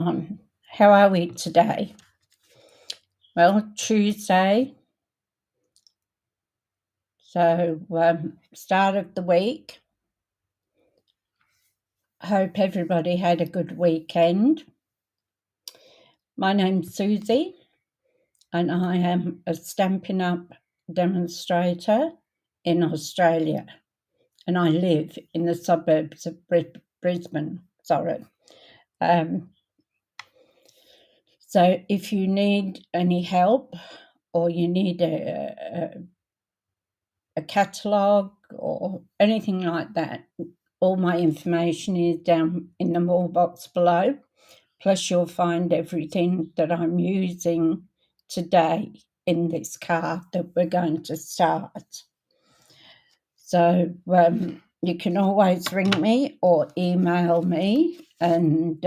How are we today? Well, Tuesday, so start of the week. Hope everybody had a good weekend. My name's Suzie, and I am a Stampin' Up demonstrator in Australia, and I live in the suburbs of Brisbane. Sorry. So if you need any help or you need a catalogue or anything like that, all my information is down in the mailbox below. Plus you'll find everything that I'm using today in this card that we're going to start. So you can always ring me or email me and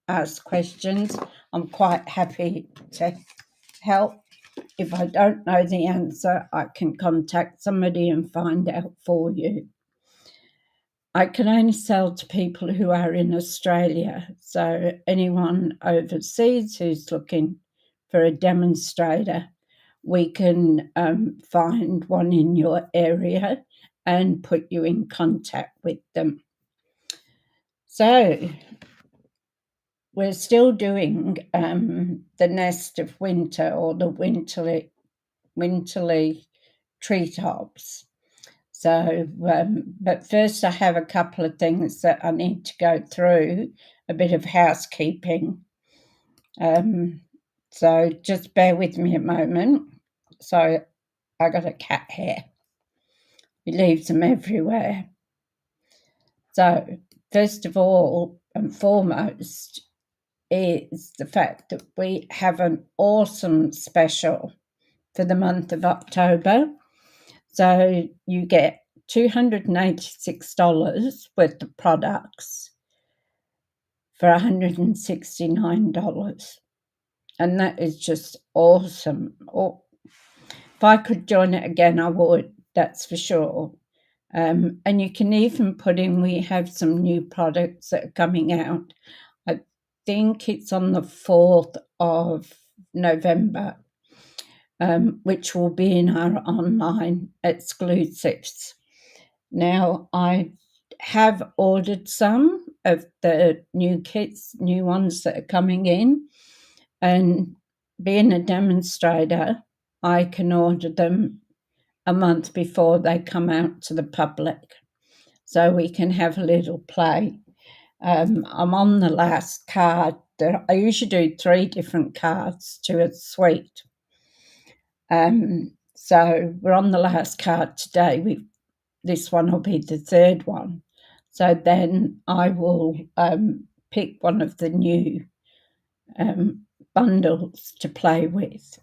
ask questions. I'm quite happy to help. If I don't know the answer, I can contact somebody and find out for you. I can only sell to people who are in Australia. So anyone overseas who's looking for a demonstrator, we can find one in your area and put you in contact with them. So we're still doing the Nest of Winter or the winterly treetops. So, but first I have a couple of things that I need to go through, a bit of housekeeping. So just bear with me a moment. So I got a cat here. He leaves them everywhere. So first of all and foremost is the fact that we have an awesome special for the month of October. So you get $286 worth of products for $169. And that is just awesome. If I could join it again, I would, that's for sure. And you can even put in, we have some new products that are coming out. I think it's on the 4th of November. Which will be in our online exclusives. Now, I have ordered some of the new kits, new ones that are coming in, and being a demonstrator, I can order them a month before they come out to the public, so we can have a little play. I'm on the last card. I usually do 3 different cards to a suite. So we're on the last card today. This one will be the 3rd one. So then I will pick one of the new bundles to play with.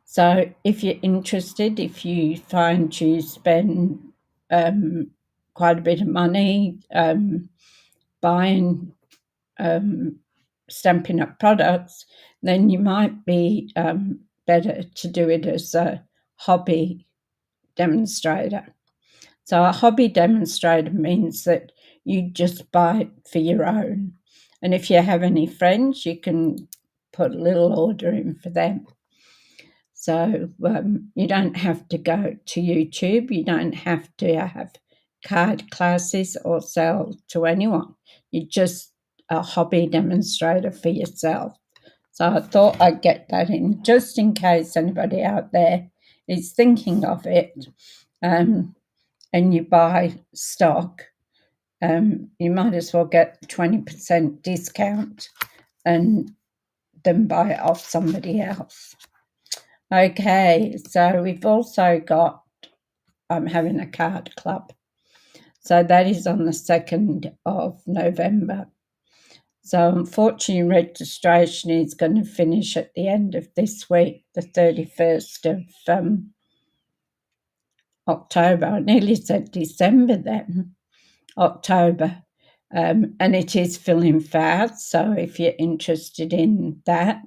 So if you're interested, if you find you spend quite a bit of money buying Stampin' Up products, then you might be better to do it as a hobby demonstrator. So a hobby demonstrator means that you just buy it for your own. And if you have any friends, you can put a little order in for them. So you don't have to go to YouTube. You don't have to have card classes or sell to anyone. You're just a hobby demonstrator for yourself. So I thought I'd get that in just in case anybody out there is thinking of it, and you buy stock, you might as well get 20% discount and then buy it off somebody else. Okay, so we've also got, I'm having a card club. So that is on the 2nd of November. So unfortunately, registration is going to finish at the end of this week, the 31st of October. I nearly said December then, October. And it is filling fast. So if you're interested in that,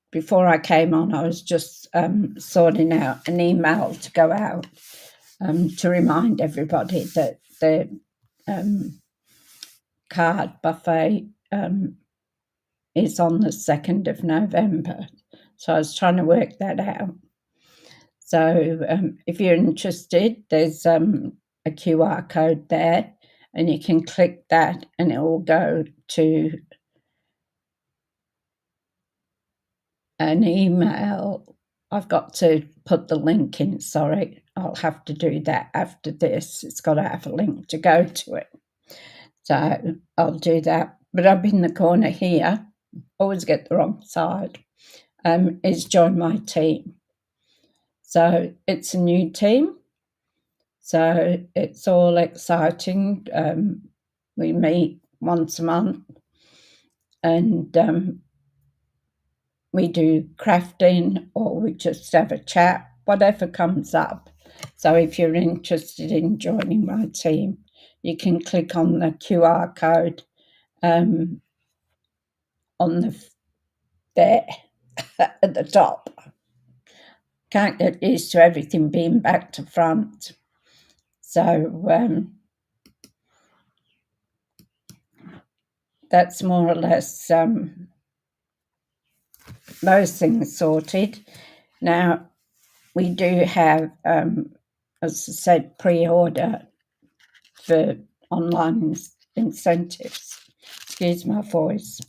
before I came on, I was just sorting out an email to go out to remind everybody that the card buffet is on the 2nd of November. So I was trying to work that out. So if you're interested, there's a QR code there, and you can click that and it will go to an email. I've got to put the link in, sorry. I'll have to do that after this. It's got to have a link to go to it. So I'll do that. But up in the corner here, always get the wrong side, is join my team. So it's a new team. So it's all exciting. We meet once a month and we do crafting, or we just have a chat, whatever comes up. So if you're interested in joining my team, you can click on the QR code on there at the top. Can't get used to everything being back to front. So that's more or less those things sorted. Now, we do have, as I said, pre-order for online incentives. Excuse my voice.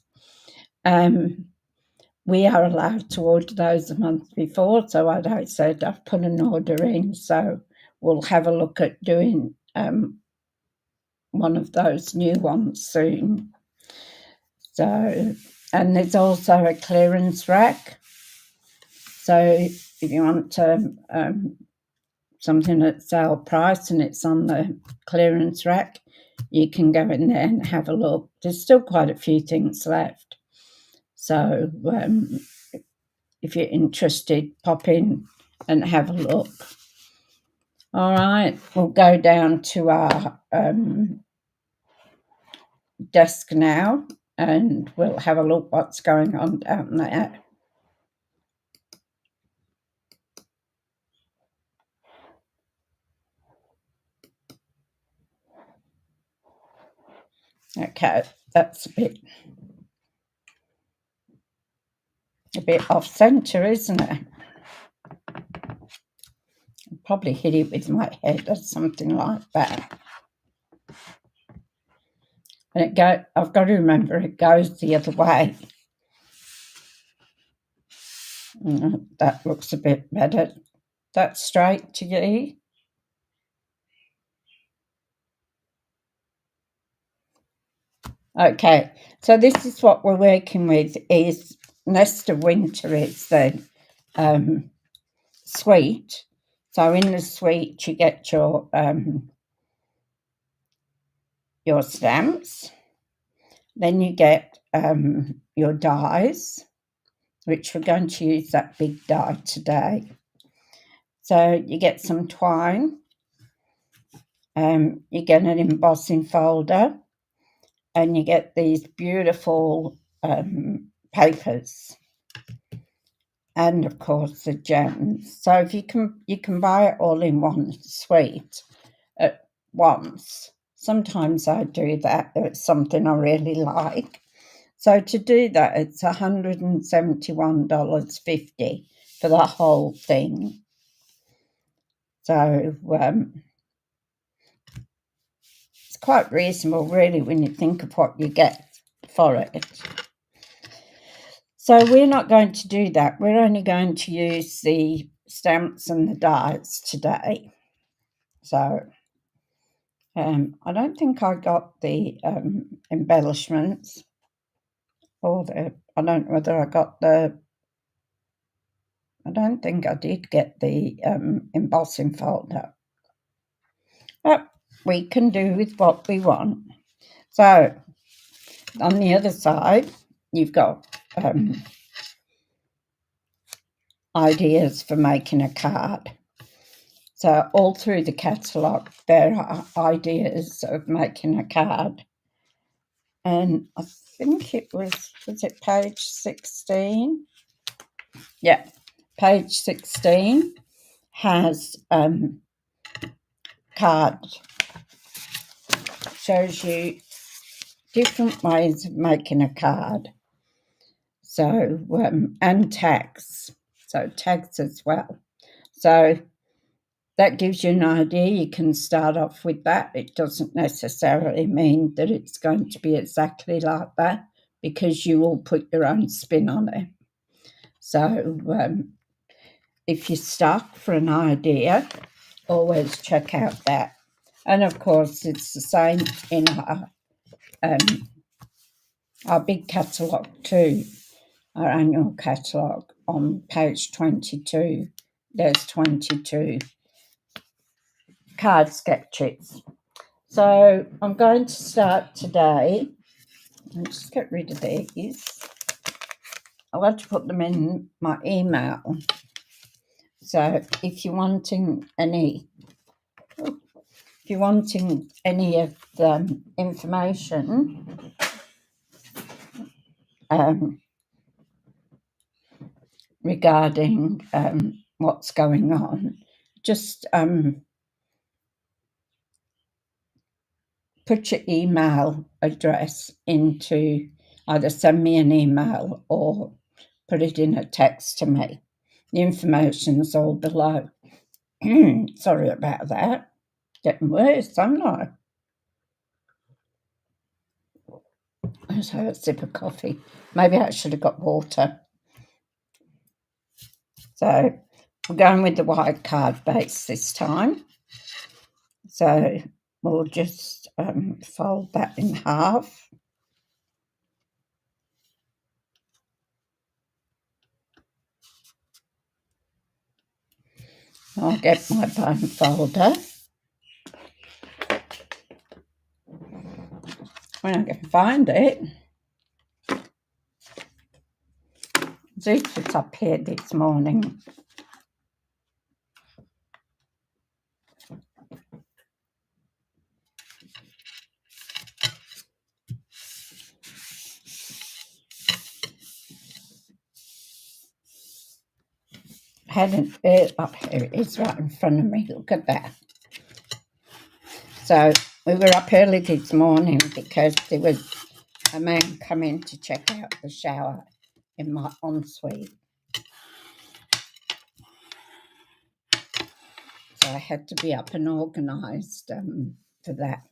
We are allowed to order those a month before. So as I said, I've put an order in. So we'll have a look at doing one of those new ones soon. So, and there's also a clearance rack. So if you want something at sale price and it's on the clearance rack, you can go in there and have a look. There's still quite a few things left. So if you're interested, pop in and have a look. All right, we'll go down to our desk now and we'll have a look what's going on down there. Okay, that's a bit off centre, isn't it? I'll probably hit it with my head or something like that. And I've got to remember it goes the other way. That looks a bit better. That's straight to you. Okay, so this is what we're working with, is Nest of Winter is the suite. So in the suite you get your stamps. Then you get your dies, which we're going to use that big die today. So you get some twine. You get an embossing folder. And you get these beautiful papers, and of course the gems. So if you can buy it all in one suite at once. Sometimes I do that if it's something I really like. So to do that, it's $171.50 for the whole thing. So it's quite reasonable, really, when you think of what you get for it. So we're not going to do that. We're only going to use the stamps and the dies today. So I don't think I got the embellishments, or I don't know whether I got I don't think I did get the embossing folder. But we can do with what we want. So on the other side, you've got ideas for making a card. So all through the catalogue, there are ideas of making a card. And I think it was it page 16? Yeah, page 16 has card. Shows you different ways of making a card. So, and tags. So tags as well. So that gives you an idea. You can start off with that. It doesn't necessarily mean that it's going to be exactly like that, because you will put your own spin on it. So if you're stuck for an idea, always check out that. And of course, it's the same in our big catalogue too, our annual catalogue. On page 22, there's 22 card sketches. So I'm going to start today. I'll just get rid of these. I want to put them in my email. So if you're wanting any of the information regarding what's going on, just put your email address into, either send me an email or put it in a text to me. The information's all below. Sorry about that. Getting worse, I'm not. Let's have a sip of coffee. Maybe I should have got water. So we're going with the white card base this time. So we'll just fold that in half. I'll get my bone folder. When I can find it. Deeks was up here this morning. Hadn't up here, it's right in front of me. Look at that. So we were up early this morning because there was a man coming to check out the shower in my ensuite. So I had to be up and organised for that.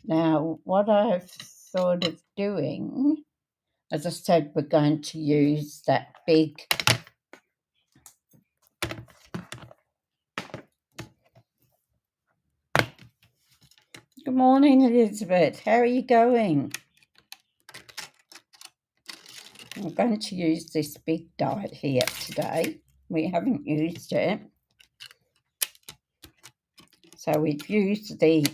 Now, what I've thought of doing, as I said, we're going to use that big Good morning, Elizabeth. How are you going? I'm going to use this big die here today. We haven't used it. So we've used the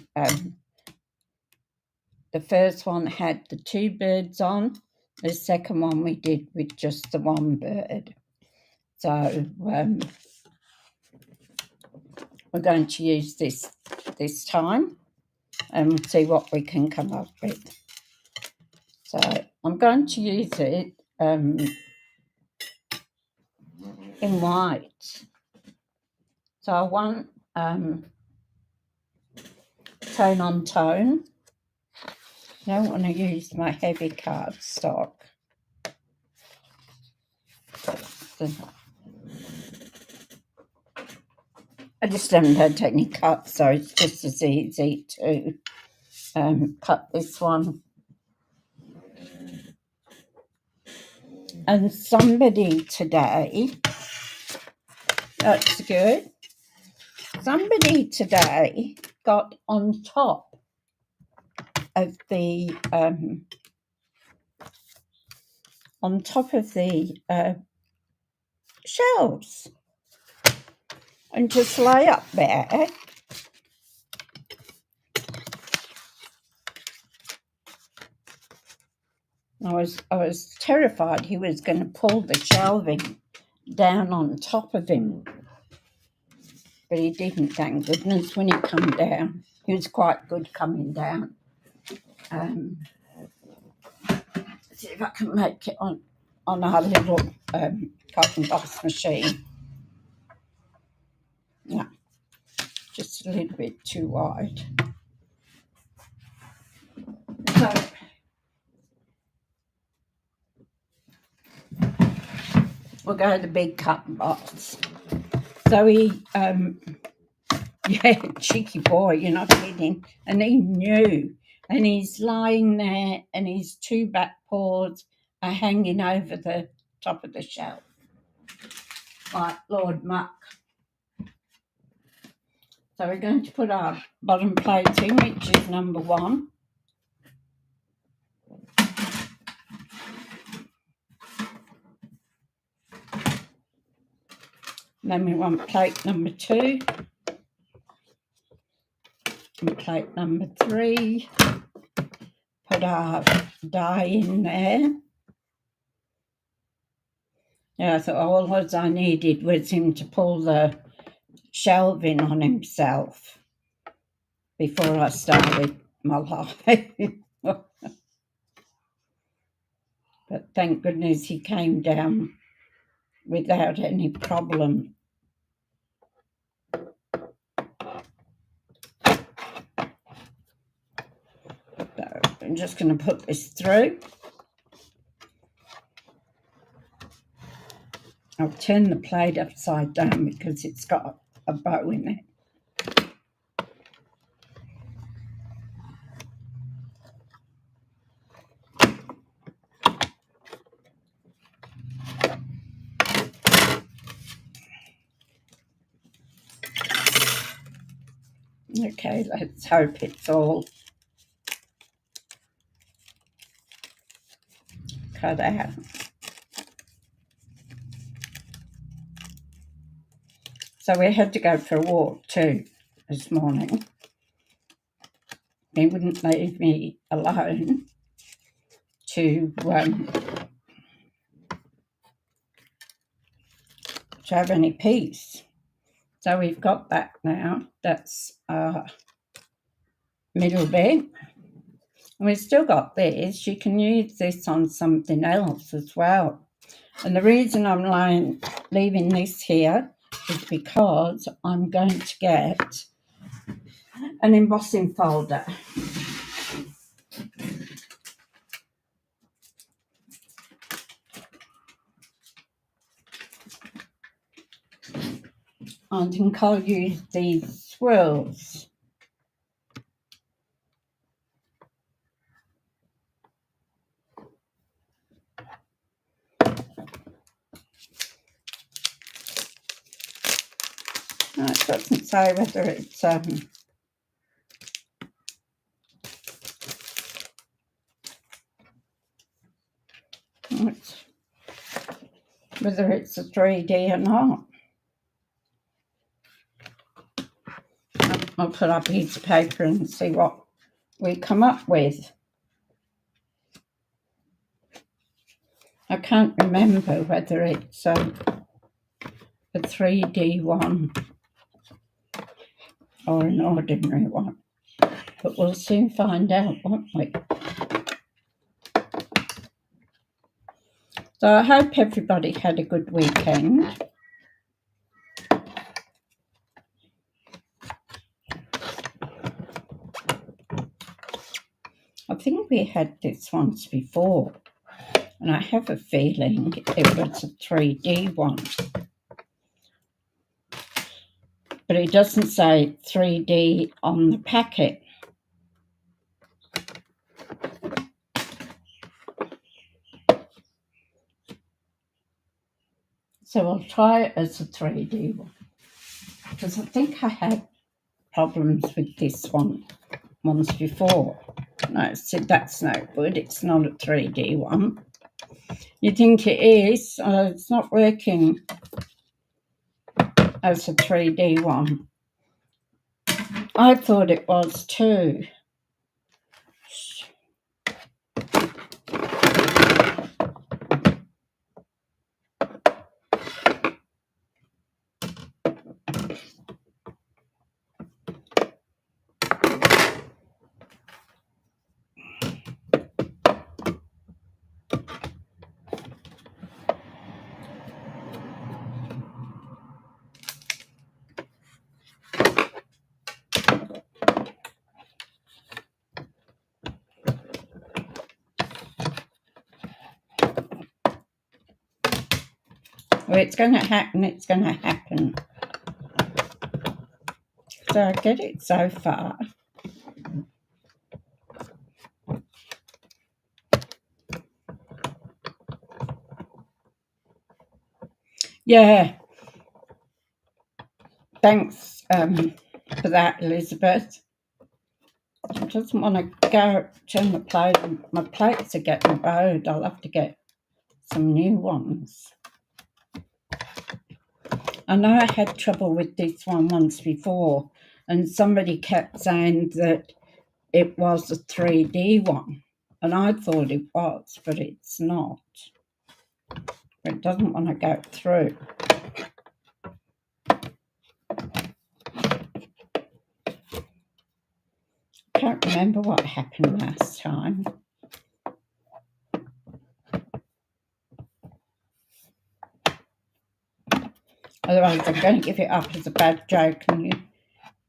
first one had the 2 birds on. The second one we did with just the 1 bird. So we're going to use this time and see what we can come up with. So I'm going to use it in white. So I want tone on tone. I don't want to use my heavy cardstock. I just haven't had any cuts, so it's just as easy to cut this one. And somebody today, that's good, somebody today got on top of the shelves and just lay up there. I was terrified he was going to pull the shelving down on top of him, but he didn't, thank goodness. When he come down, he was quite good coming down. See if I can make it on our little cotton boss machine. Yeah, just a little bit too wide. So we'll go to the big cotton box. So he, yeah, cheeky boy, you're not kidding. And he knew. And he's lying there and his two back paws are hanging over the top of the shelf. Like Lord Muck. So we're going to put our bottom plating, which is number 1. Then we want plate number 2. And plate number 3. Put our die in there. Yeah, so all I needed was him to pull the shelving on himself before I started my life. But thank goodness he came down without any problem. So I'm just going to put this through. I'll turn the plate upside down because it's got a bow in it. Okay, let's hope it's all cut out. So we had to go for a walk too this morning. He wouldn't leave me alone to have any peace. So we've got that now. That's our middle bit. And we've still got this. You can use this on something else as well. And the reason I'm leaving this here is because I'm going to get an embossing folder. I think I'll use these swirls. No, it doesn't say whether it's whether it's a 3D or not. I'll put up a piece of paper and see what we come up with. I can't remember whether it's a 3D one or an ordinary one, but we'll soon find out, won't we? So I hope everybody had a good weekend. I think we had this once before, and I have a feeling it was a 3D one. But it doesn't say 3D on the packet. So I'll try it as a 3D one, because I think I had problems with this one once before. No, so that's no good. It's not a 3D one. You think it is? It's not working as a 3D one. I thought it was too. Well, it's going to happen, it's going to happen. So I get it so far. Yeah. Thanks for that, Elizabeth. She doesn't want to go turn the plate. My plates are getting bowed. I'll have to get some new ones. I know I had trouble with this one once before, and somebody kept saying that it was a 3D one, and I thought it was, but it's not. It doesn't want to go through. I can't remember what happened last time. Otherwise, I'm going to give it up as a bad joke and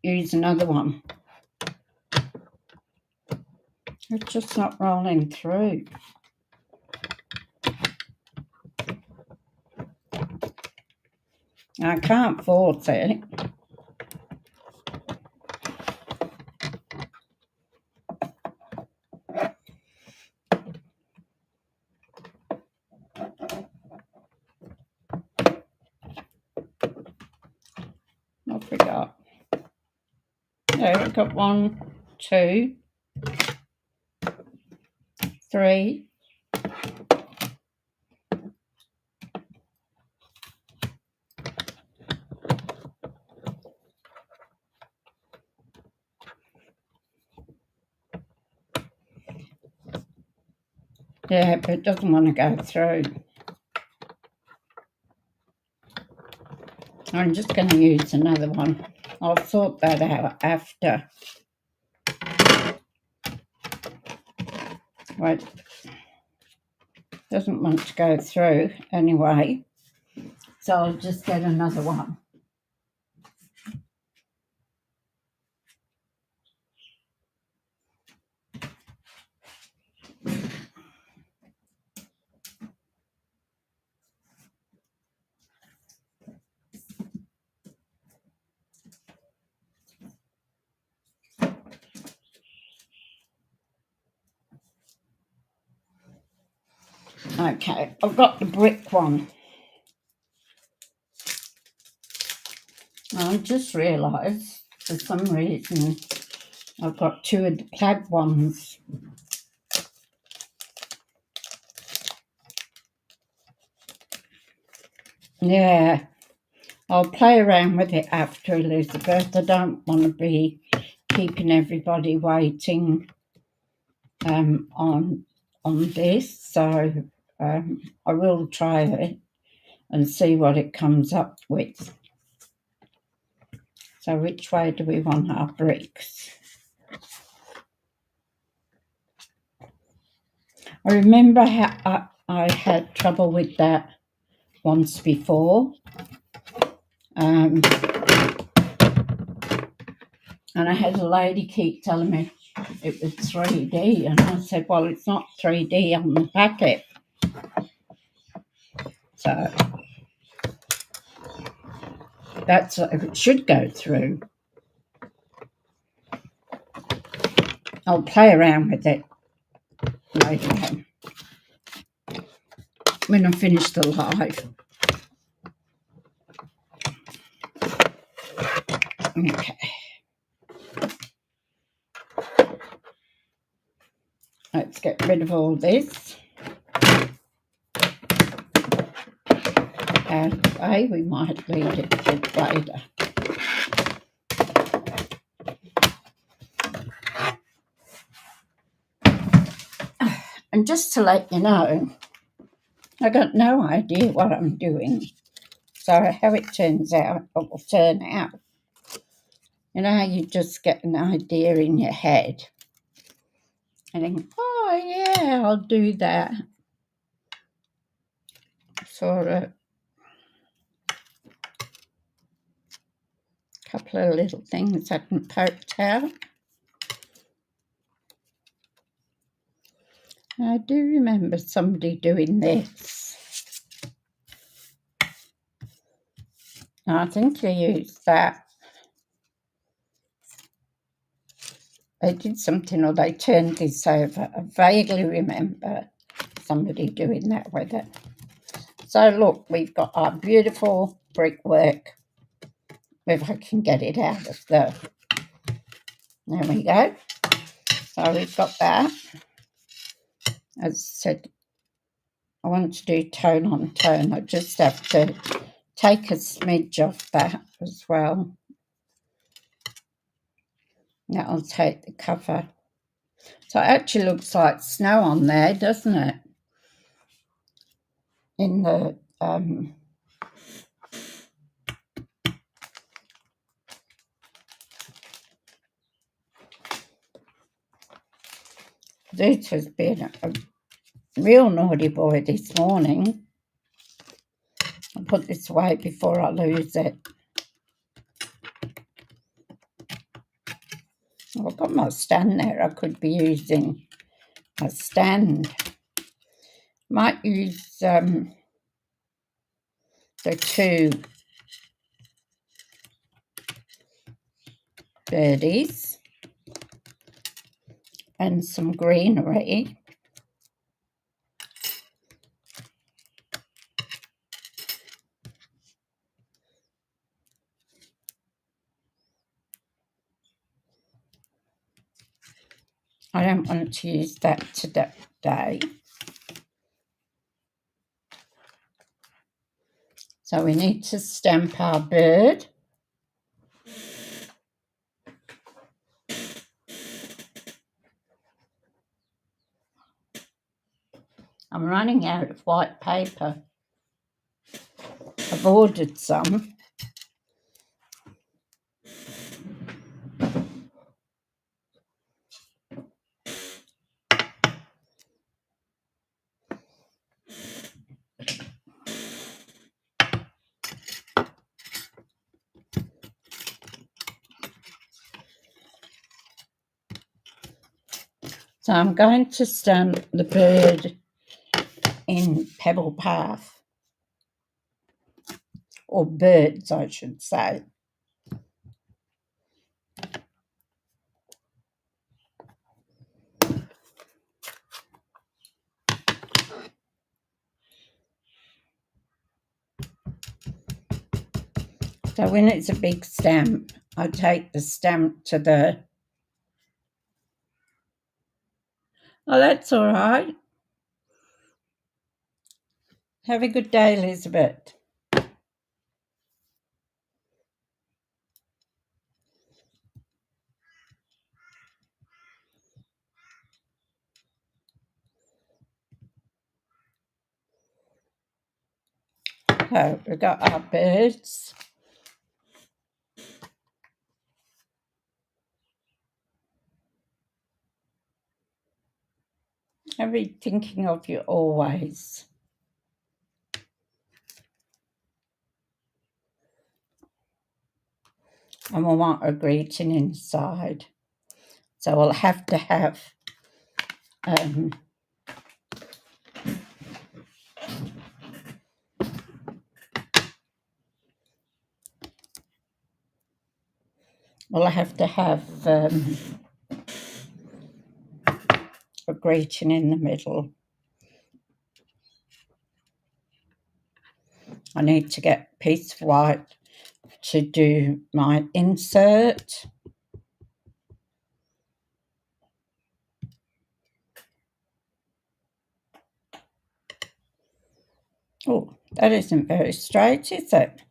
use another one. It's just not rolling through. I can't force it. I forgot. There, we've got 1, 2, 3. Yeah, but it doesn't want to go through. I'm just going to use another one. I'll sort that out after. Right. Doesn't want to go through anyway. So I'll just get another one. Okay, I've got the brick one. I just realised for some reason I've got 2 of the plaid ones. Yeah, I'll play around with it after, Elizabeth. I don't want to be keeping everybody waiting on this, so I will try it and see what it comes up with. So which way do we want our bricks? I remember how I had trouble with that once before. And I had a lady keep telling me it was 3D, and I said, well, it's not 3D on the packet. So that's what it should go through. I'll play around with it later on when I finish the live. Okay. Let's get rid of all this. Out of the way, we might leave it for later. And just to let you know, I got no idea what I'm doing. So how it turns out, it will turn out. You know how you just get an idea in your head and think, oh yeah, I'll do that. Sort of a couple of little things I can poke out. I do remember somebody doing this. I think you use that. They did something or they turned this over. I vaguely remember somebody doing that with it. So look, we've got our beautiful brickwork. If I can get it out of there we go. So we've got that. As I said, I want to do tone on tone. I just have to take a smidge off that as well. Now I'll take the cover. So it actually looks like snow on there, doesn't it? In the Deeks has been a real naughty boy this morning. I'll put this away before I lose it. Oh, I've got my stand there. I could be using a stand. Might use the two birdies and some greenery. I don't want to use that today. So we need to stamp our bird. I'm running out of white paper. I've ordered some. So I'm going to stamp the bird in Pebble Path, or birds, I should say. So when it's a big stamp, I take the stamp to the... Oh, that's all right. Have a good day, Elizabeth. So we've got our birds. I'll be thinking of you always. And we'll want a greeting inside. So we'll have to have a grating in the middle. I need to get a piece of white to do my insert. Oh, that isn't very straight, is it?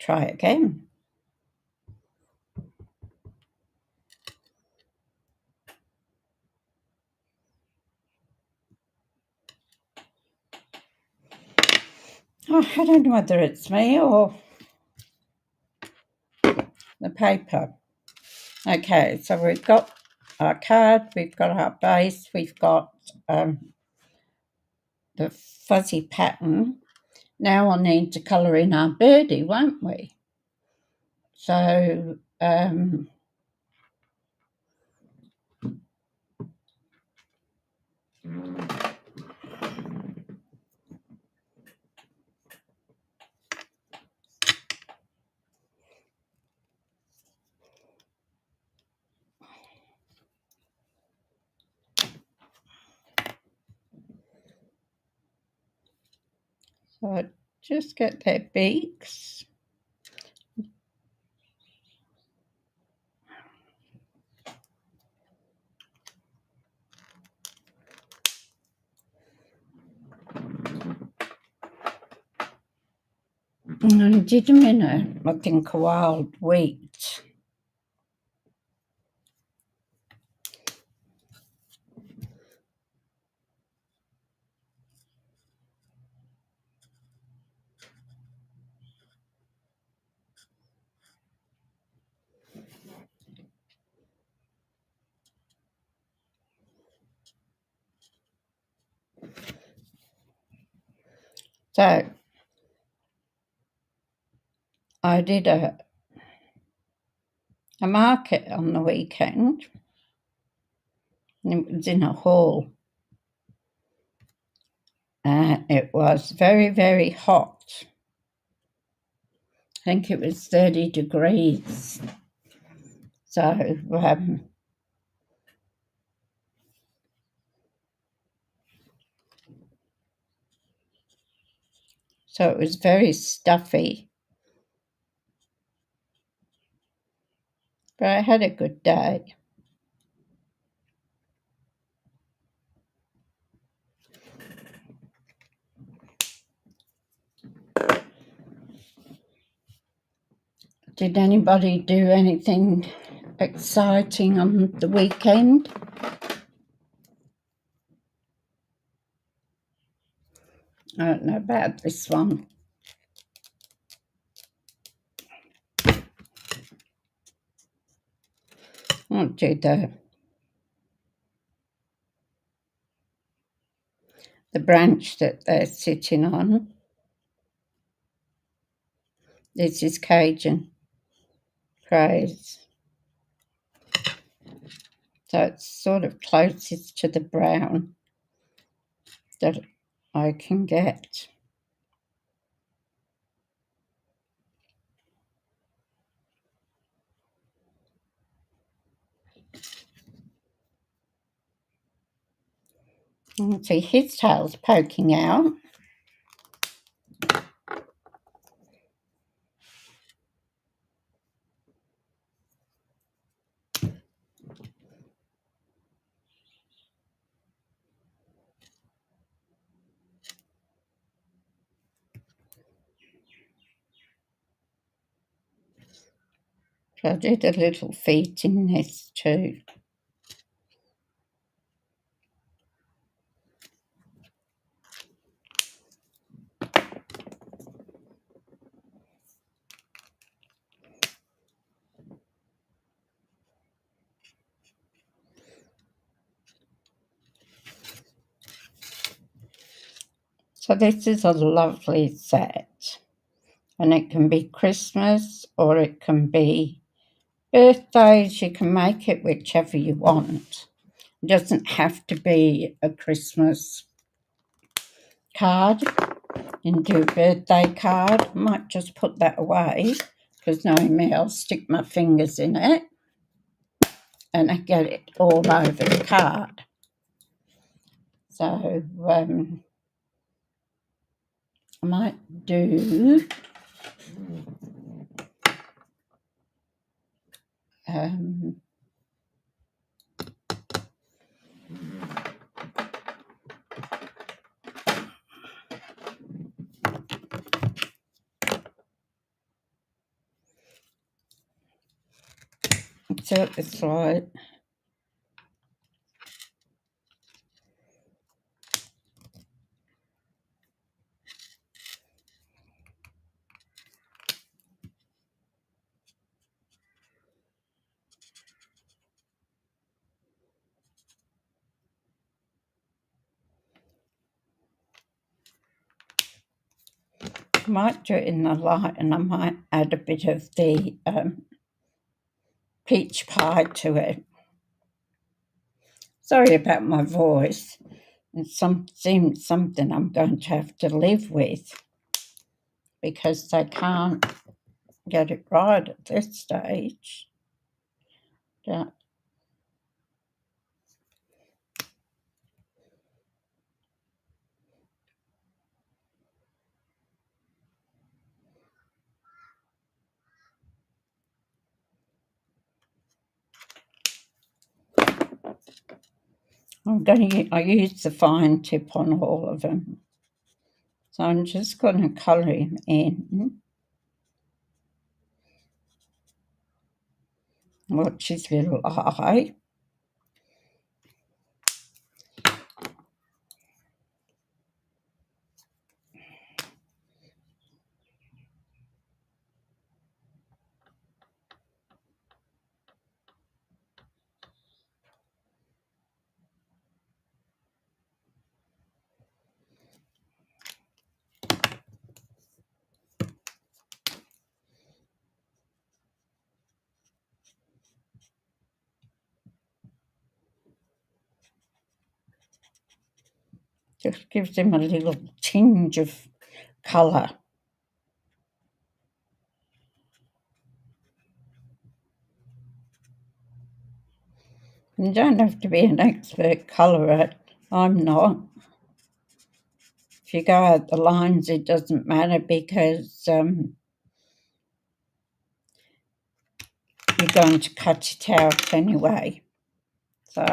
Try again. Oh, I don't know whether it's me or the paper. Okay, so we've got our card, we've got our base, we've got the fuzzy pattern. Now I'll need to colour in our birdie, won't we? So so just get their beaks. And I did them in I think, a wild wheat. So I did a market on the weekend, and it was in a hall. It was very, very hot. I think it was 30 degrees. So it was very stuffy. But I had a good day. Did anybody do anything exciting on the weekend? I don't know about this one. I'll do the branch that they're sitting on. This is Cajun, Craz. So it's sort of closest to the brown that I can get. You can see his tail's poking out. So I did a little feet in this too. So this is a lovely set, and it can be Christmas or it can be birthdays. You can make it whichever you want. It doesn't have to be a Christmas card. You can do a birthday card. I might just put that away because knowing me, I'll stick my fingers in it and I get it all over the card. So I might do insert the slide. might do it in the light, and I might add a bit of the peach pie to it. Sorry about my voice. It seems something I'm going to have to live with because they can't get it right at this stage. Yeah. I use the fine tip on all of them. So I'm just going to colour him in. Watch his little eye. Just gives him a little tinge of colour. You don't have to be an expert colourer. I'm not. If you go out the lines, it doesn't matter because you're going to cut it out anyway. So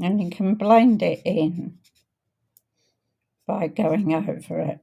and you can blend it in by going over it.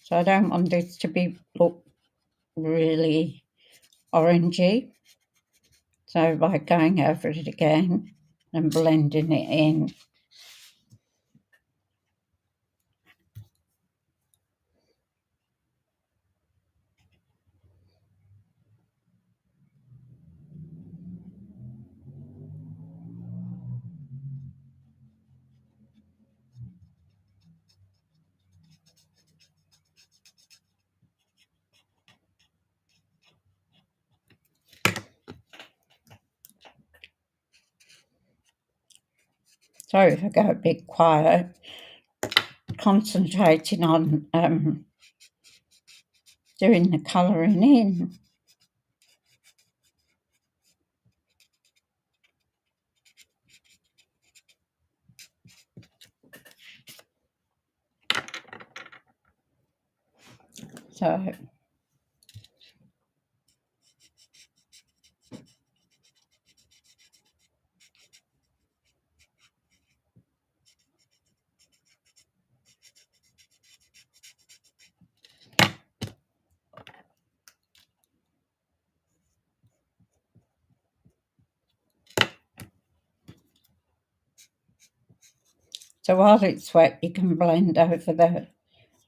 So I don't want this to look really orangey. So by going over it again and blending it in. Sorry if I go a bit quiet, concentrating on doing the colouring in. So while it's wet, you can blend over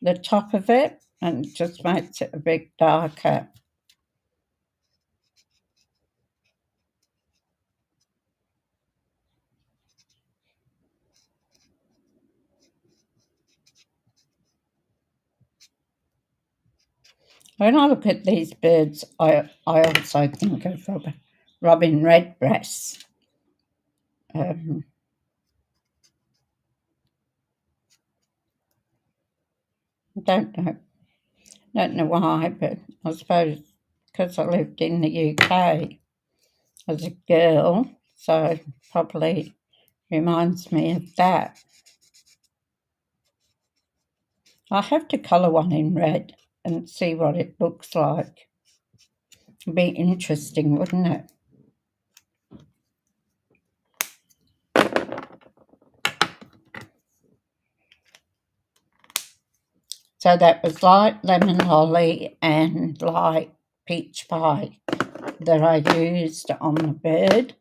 the top of it, and it just makes it a bit darker. When I look at these birds, I also think of robin redbreasts. Don't know why, but I suppose because I lived in the UK as a girl, so probably reminds me of that. I have to colour one in red and see what it looks like. It'd be interesting, wouldn't it? So that was light lemon lolly and light peach pie that I used on the bird,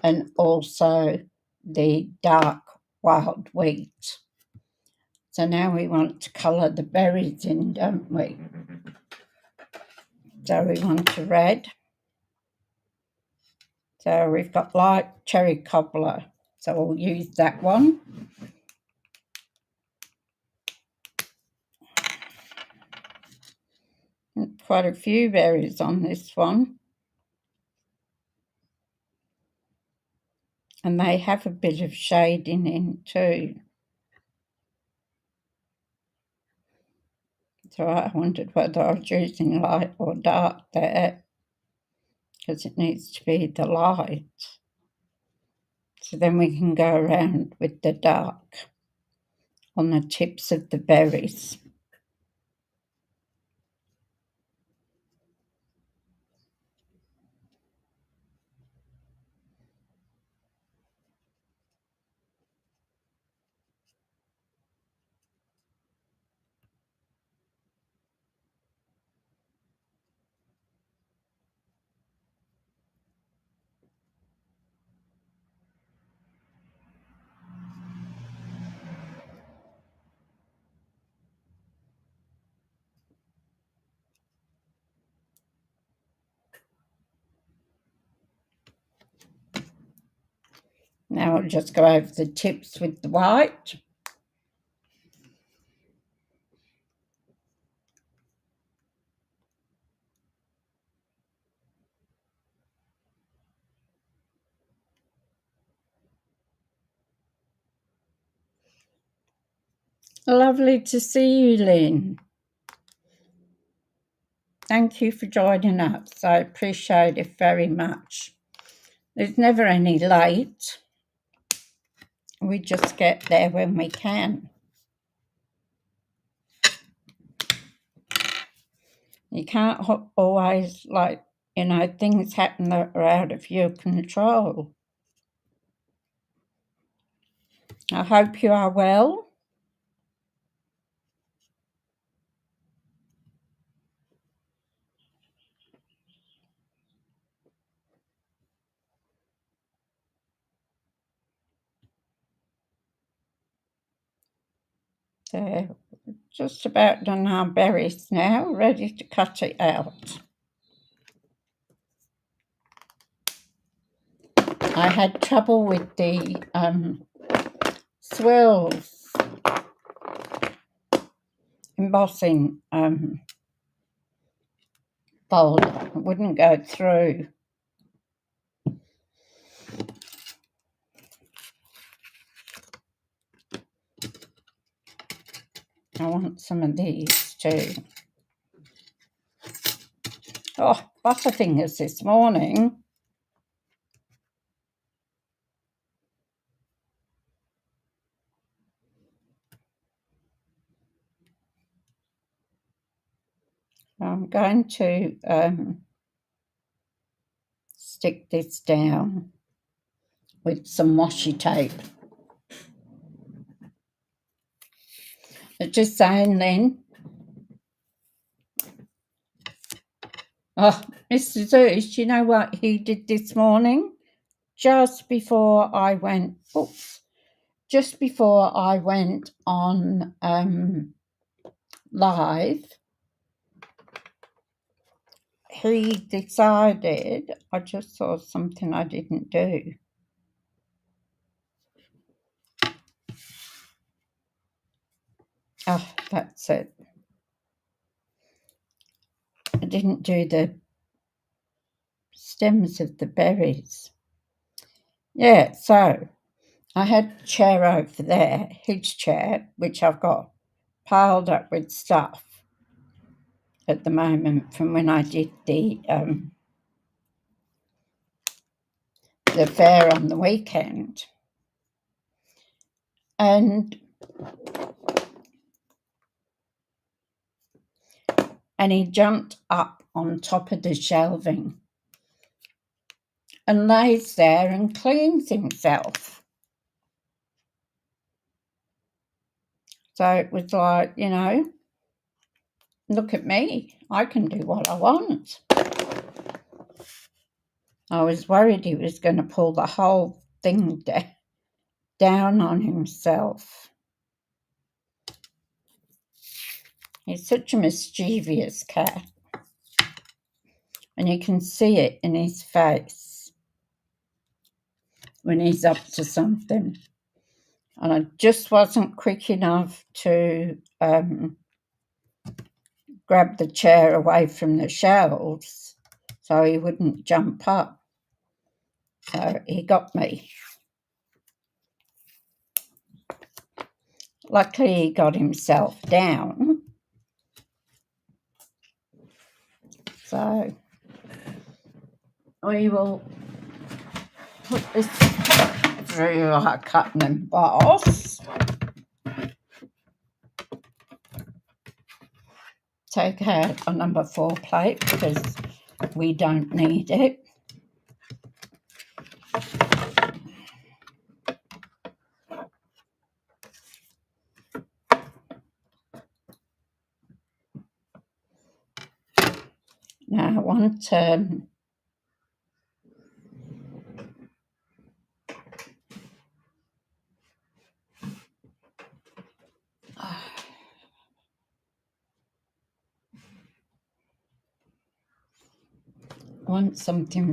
and also the dark wild wheat. So now we want to colour the berries in, don't we? So we want a red. So we've got light cherry cobbler. So we'll use that one. Quite a few berries on this one. And they have a bit of shading in too. So I wondered whether I was using light or dark there, because it needs to be the light. So then we can go around with the dark on the tips of the berries. Now I'll just go over the tips with the white. Lovely to see you, Lynn. Thank you for joining us. I appreciate it very much. There's never any late. We just get there when we can. You can't always, things happen that are out of your control. I hope you are well. So just about done our berries now, ready to cut it out. I had trouble with the swirls embossing folder. It wouldn't go through. I want some of these too. Oh, butterfingers this morning. I'm going to stick this down with some washi tape. But just saying, Lynn. Oh, Mr. Zeus, you know what he did this morning? Just before I went on live, he decided, I just saw something I didn't do. Oh, that's it. I didn't do the stems of the berries. Yeah, so I had a chair over there, his chair, which I've got piled up with stuff at the moment from when I did the fair on the weekend. And he jumped up on top of the shelving and lays there and cleans himself. So it was like, you know, look at me, I can do what I want. I was worried he was going to pull the whole thing down on himself. He's such a mischievous cat. And you can see it in his face when he's up to something. And I just wasn't quick enough to grab the chair away from the shelves so he wouldn't jump up. So he got me. Luckily, he got himself down. So we will put this through our cut and emboss. Take out a number 4 plate because we don't need it. Now I want something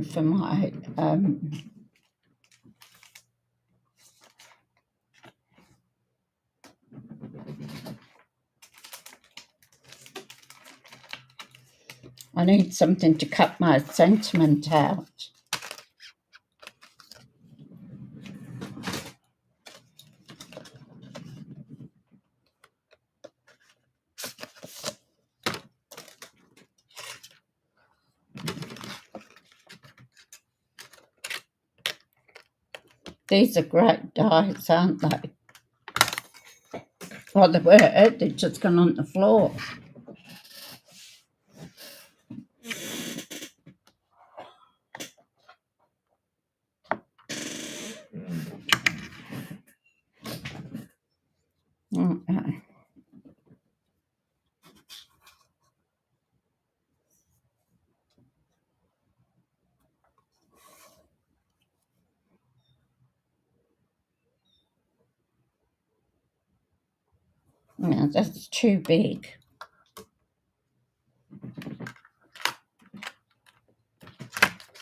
for my I need something to cut my sentiment out. These are great dies, aren't they? Well, they were. They've just gone on the floor. Okay. Yeah, that's too big.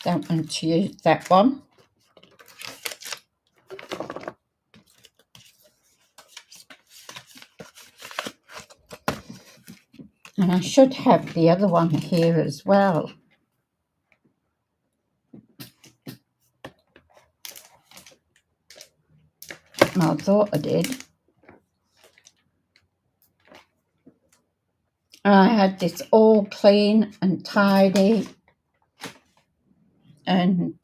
Don't want to use that one. And I should have the other one here as well. Well, I thought I did. I had this all clean and tidy, and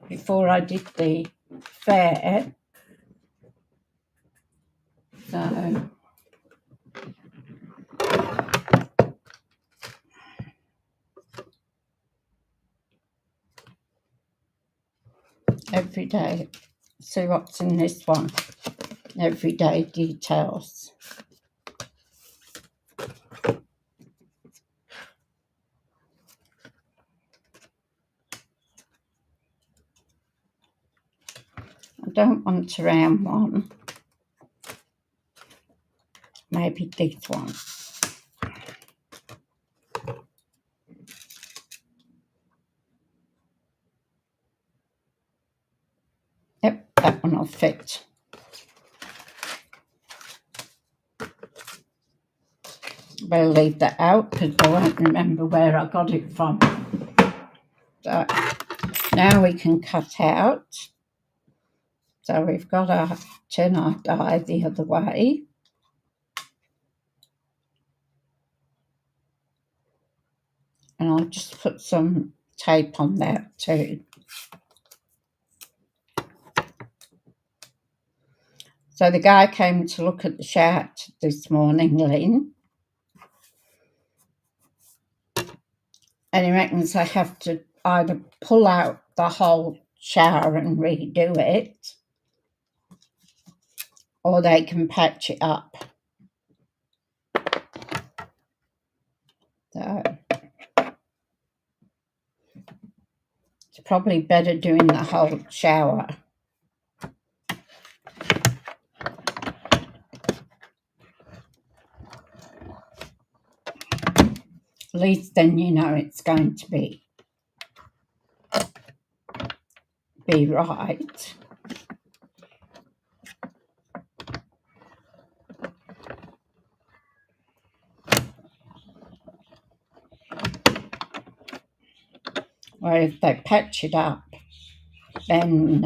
before I did the fair, so every day. See what's in this one. Everyday details. I don't want a round one. Maybe this one. Yep, that one will fit. Better leave that out because I won't remember where I got it from. So now we can cut out. So we've got our turn our die the other way. And I'll just put some tape on that too. So the guy came to look at the shower this morning, Lynn, and he reckons I have to either pull out the whole shower and redo it, or they can patch it up. So it's probably better doing the whole shower. At least then you know it's going to be right. Or if they patch it up, then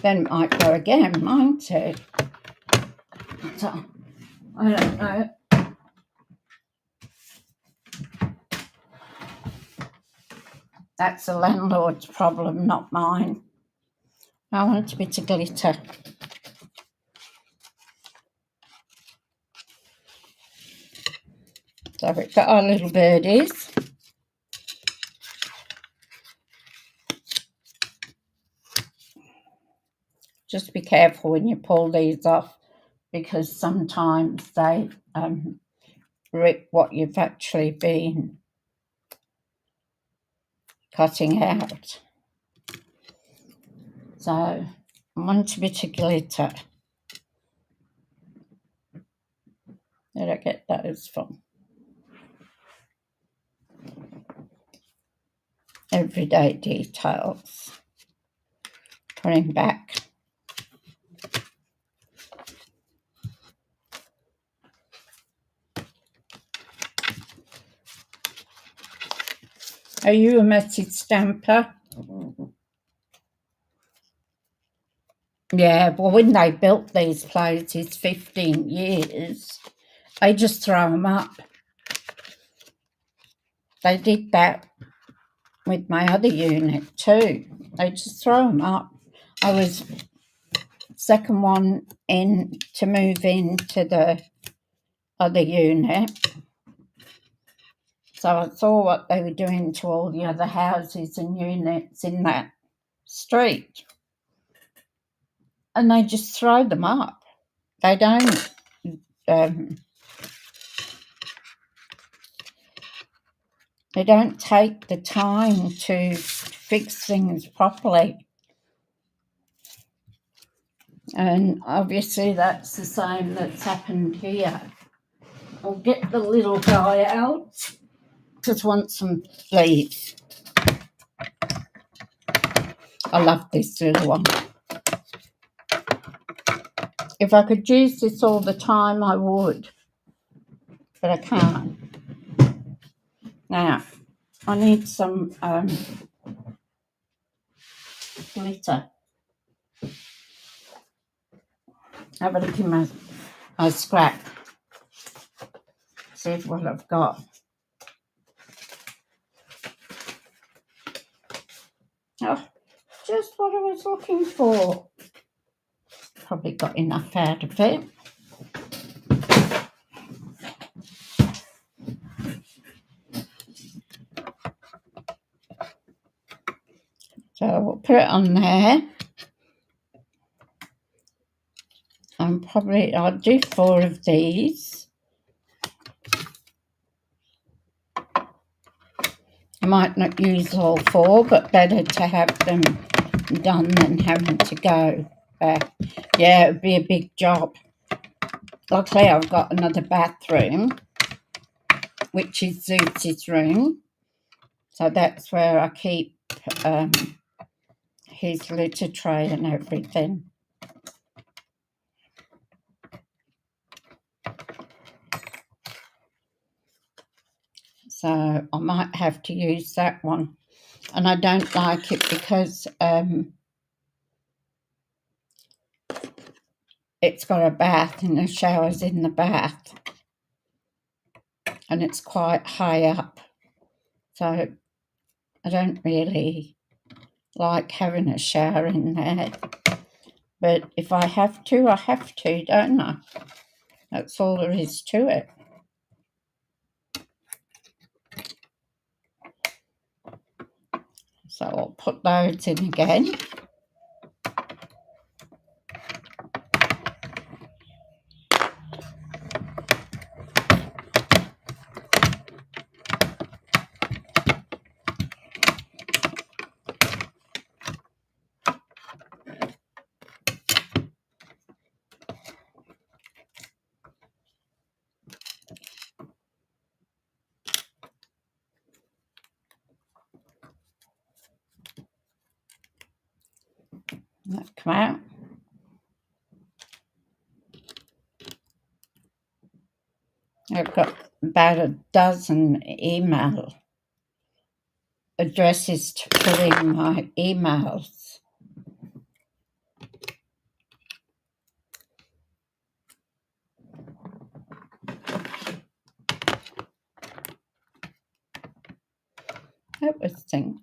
then it might go again, mightn't it? So, I don't know. That's the landlord's problem, not mine. I want a bit of glitter. So we've got our little birdies. Just be careful when you pull these off, because sometimes they rip what you've actually been cutting out. So I want a bit of glitter. Where did I get those from? Everyday Details. Putting back. Are you a messy stamper? Yeah, well, when they built these places 15 years, they just throw them up. They did that with my other unit too. They just throw them up. I was second one in to move into the other unit. So I saw what they were doing to all the other houses and units in that street. And they just throw them up. They don't take the time to fix things properly. And obviously that's the same that's happened here. I'll get the little guy out. Just want some leaves. I love this little one. If I could use this all the time, I would. But I can't. Now, I need some glitter. Have a look in my scrap. See what I've got. Oh, just what I was looking for. Probably got enough out of it. So we'll put it on there. And probably I'll do 4 of these. I might not use all 4, but better to have them done than having to go back. Yeah, it would be a big job. Luckily, I've got another bathroom, which is Suzie's room. So that's where I keep his litter tray and everything. So I might have to use that one. And I don't like it because it's got a bath and the shower's in the bath, and it's quite high up, so I don't really like having a shower in there. But if I have to, I have to, don't I? That's all there is to it. So I'll put those in again. That come out. I've got about a dozen email addresses to put in my emails.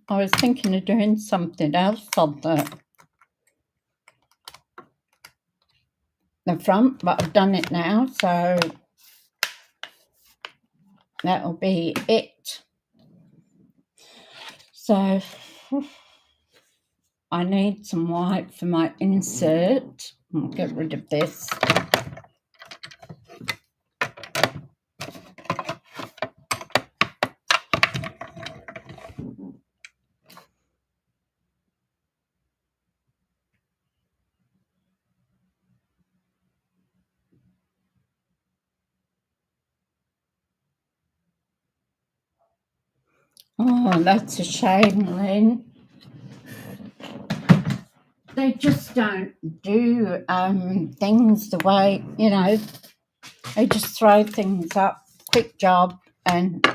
I was thinking of doing something else on the front, but I've done it now, so that'll be it. So I need some white for my insert. I'll get rid of this. Oh, that's a shame, Lynn. They just don't do things the way, they just throw things up, quick job, and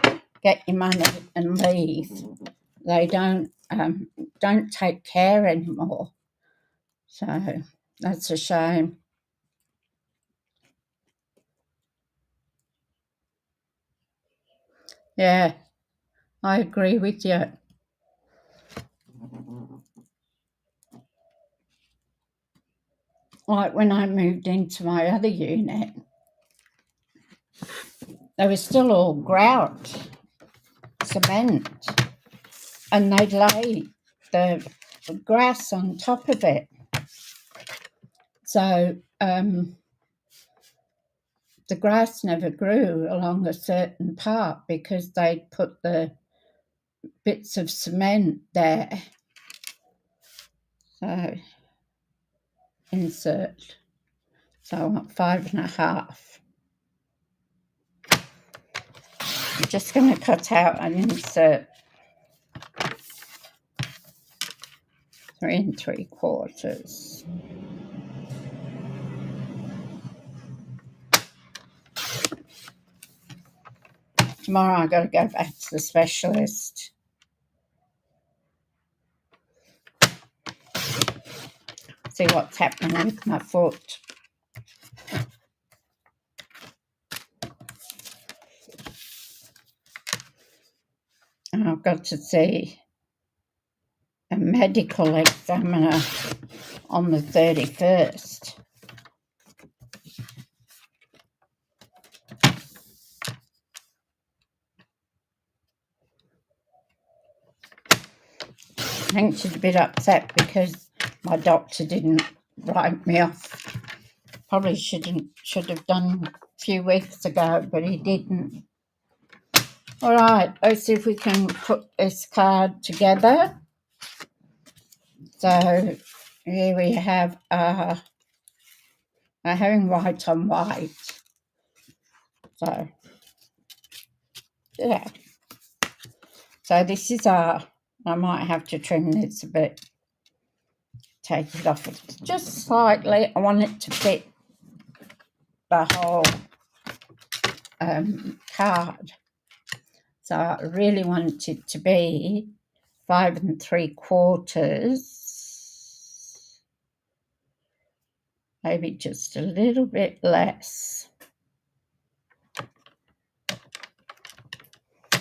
get your money and leave. They don't take care anymore. So that's a shame. Yeah, I agree with you. Like when I moved into my other unit, they were still all grout, cement, and they'd lay the grass on top of it. So the grass never grew along a certain part because they'd put the bits of cement there. So insert. So I want 5.5. I'm just going to cut out and insert 3 3/4. Tomorrow I've got to go back to the specialist. See what's happening with my foot. And I've got to see a medical examiner on the 31st. I think she's a bit upset because my doctor didn't write me off. Probably should have done a few weeks ago, but he didn't. All right, let's see if we can put this card together. So here we have we're having white on white. So yeah. So this is I might have to trim this a bit. Take it off just slightly. I want it to fit the whole card. So I really want it to be 5 3/4. maybe just a little bit less.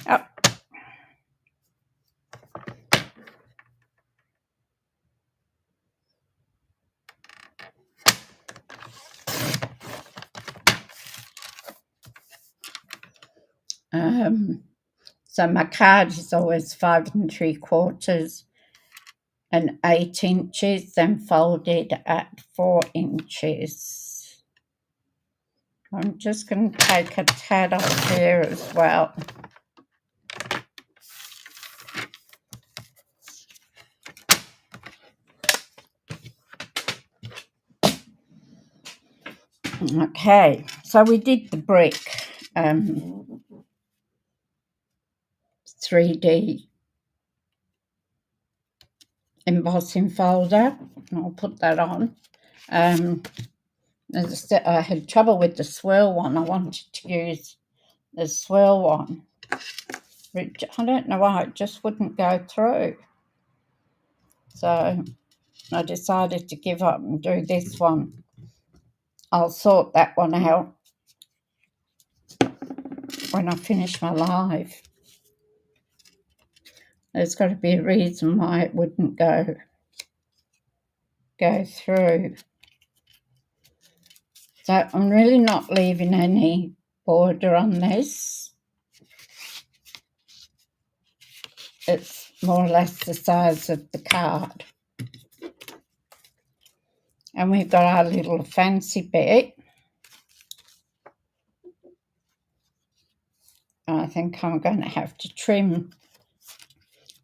Oh. So my card is always 5 3/4 and 8 inches, then folded at 4 inches. I'm just going to take a tad off here as well. Okay, so we did the brick 3D embossing folder. I'll put that on. As I said, I had trouble with the swirl one. I wanted to use the swirl one, which I don't know why it just wouldn't go through. So I decided to give up and do this one. I'll sort that one out when I finish my live. There's got to be a reason why it wouldn't go through. So I'm really not leaving any border on this. It's more or less the size of the card. And we've got our little fancy bit. I think I'm going to have to trim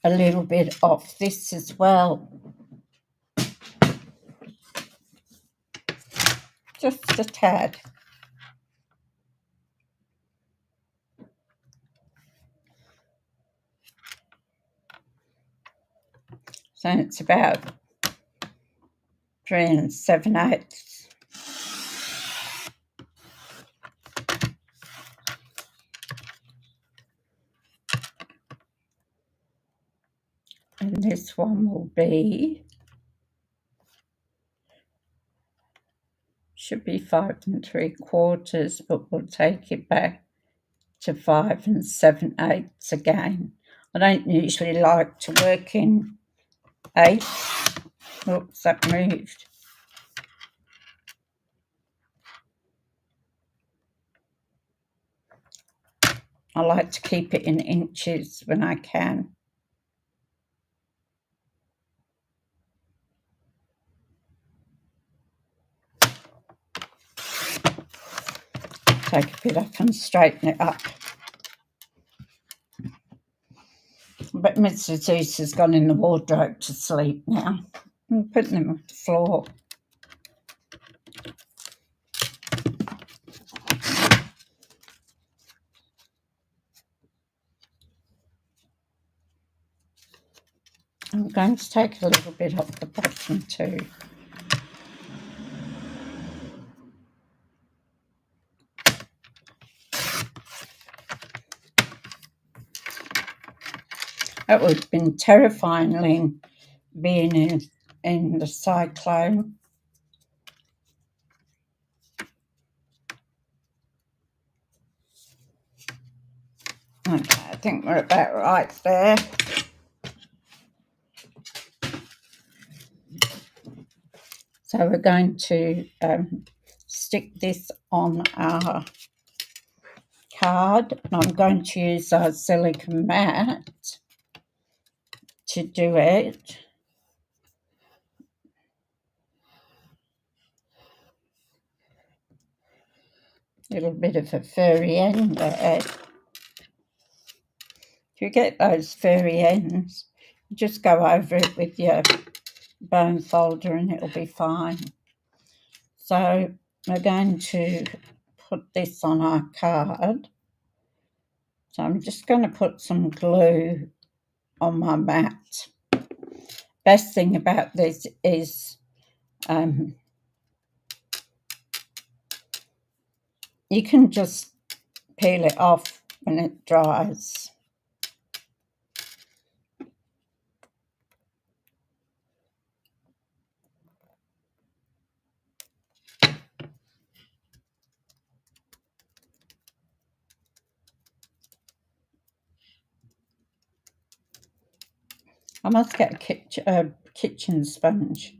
a little bit off this as well. Just a tad. So it's about 3 7/8. And this one will be, should be 5 3/4, but we'll take it back to 5 7/8 again. I don't usually like to work in 8. Oops, that moved. I like to keep it in inches when I can. Take a bit off and straighten it up. But Mr. Deeks has gone in the wardrobe to sleep now. I'm putting him on the floor. I'm going to take a little bit off the bottom too. It would have been terrifying being in the cyclone. Okay, I think we're about right there. So we're going to stick this on our card. And I'm going to use our silicone mat to do it. Little bit of a furry end there. If you get those furry ends, just go over it with your bone folder and it'll be fine. So we're going to put this on our card. So I'm just going to put some glue on my mat. Best thing about this is you can just peel it off when it dries. I must get a kitchen sponge.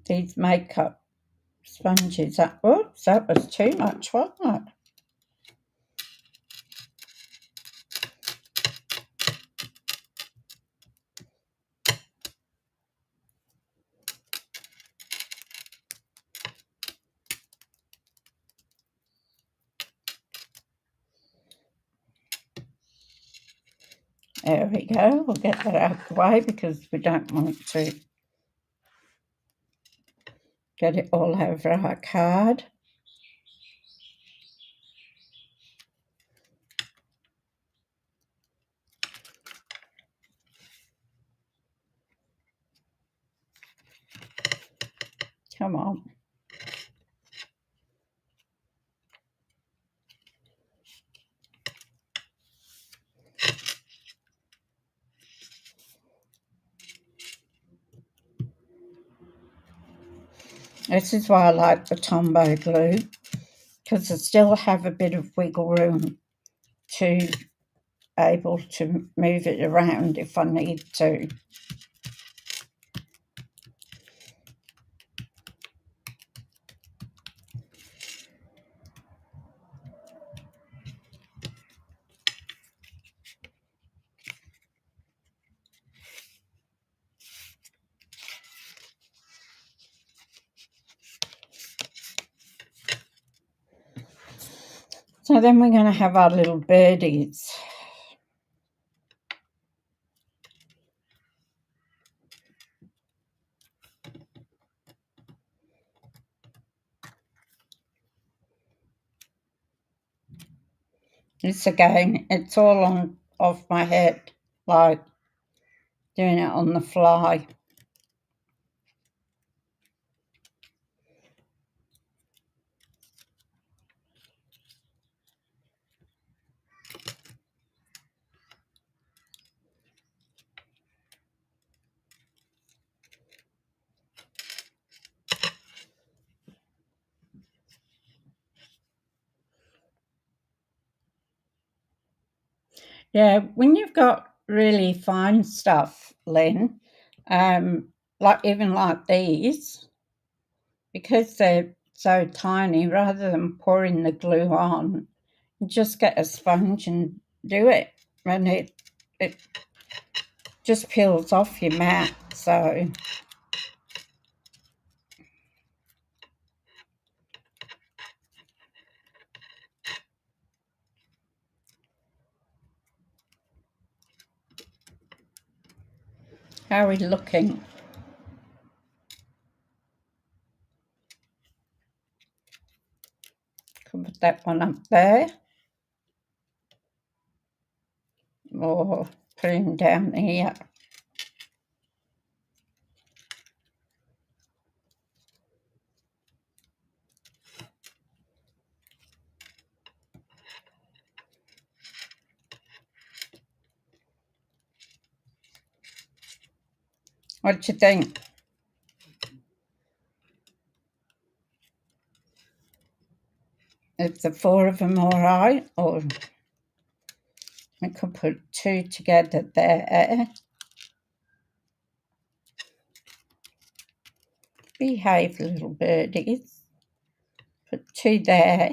These makeup sponges. Oops, that was too much, wasn't it? There we go. We'll get that out of the way because we don't want to get it all over our card. Come on. This is why I like the Tombow glue, because I still have a bit of wiggle room to able to move it around if I need to. So then we're going to have our little birdies. This again, it's all on off my head, like doing it on the fly. Yeah, when you've got really fine stuff, Lynn, like even like these, because they're so tiny, rather than pouring the glue on, you just get a sponge and do it, and it just peels off your mat. So how are we looking? Can put that one up there, or put him down here. What do you think? Is the four of them all right? Or we could put two together there. Behave, little birdies. Put two there.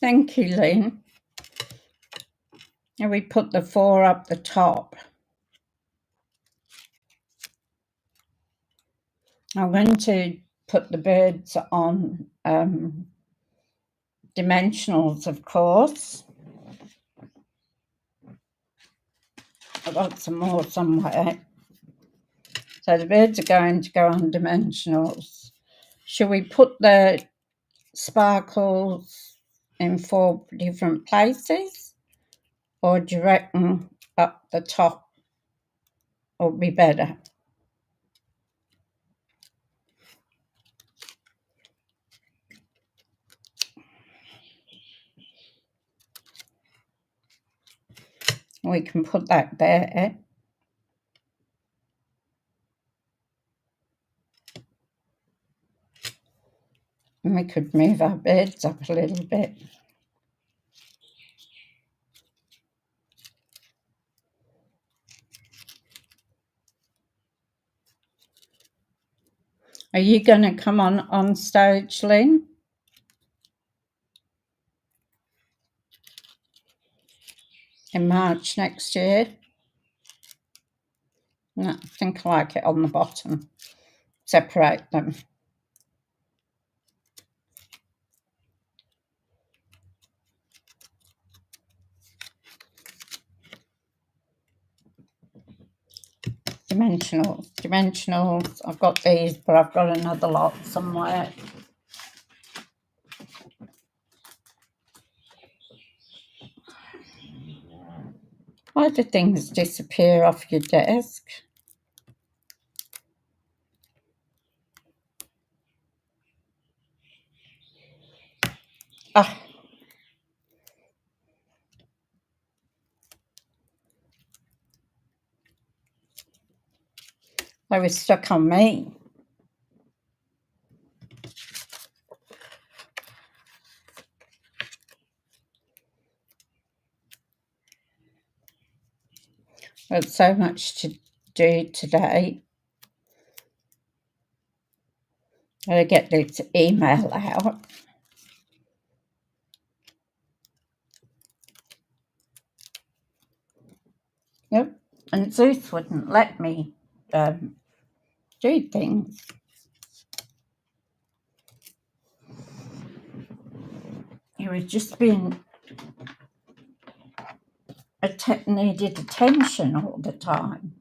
Thank you, Lynn. And we put the four up the top. I'm going to put the birds on dimensionals, of course. I've got some more somewhere. So the birds are going to go on dimensionals. Should we put the sparkles in 4 different places? Or do you reckon up the top will be better? We can put that there. And we could move our beds up a little bit. Are you going to come on stage, Lynn? In March next year? No, I think I like it on the bottom. Separate them. Dimensionals. I've got these, but I've got another lot somewhere. Why do things disappear off your desk? Ah. They were stuck on me. There's so much to do today. Gotta get this email out. Yep, and Zeus wouldn't let me do things. He was just being needed attention all the time.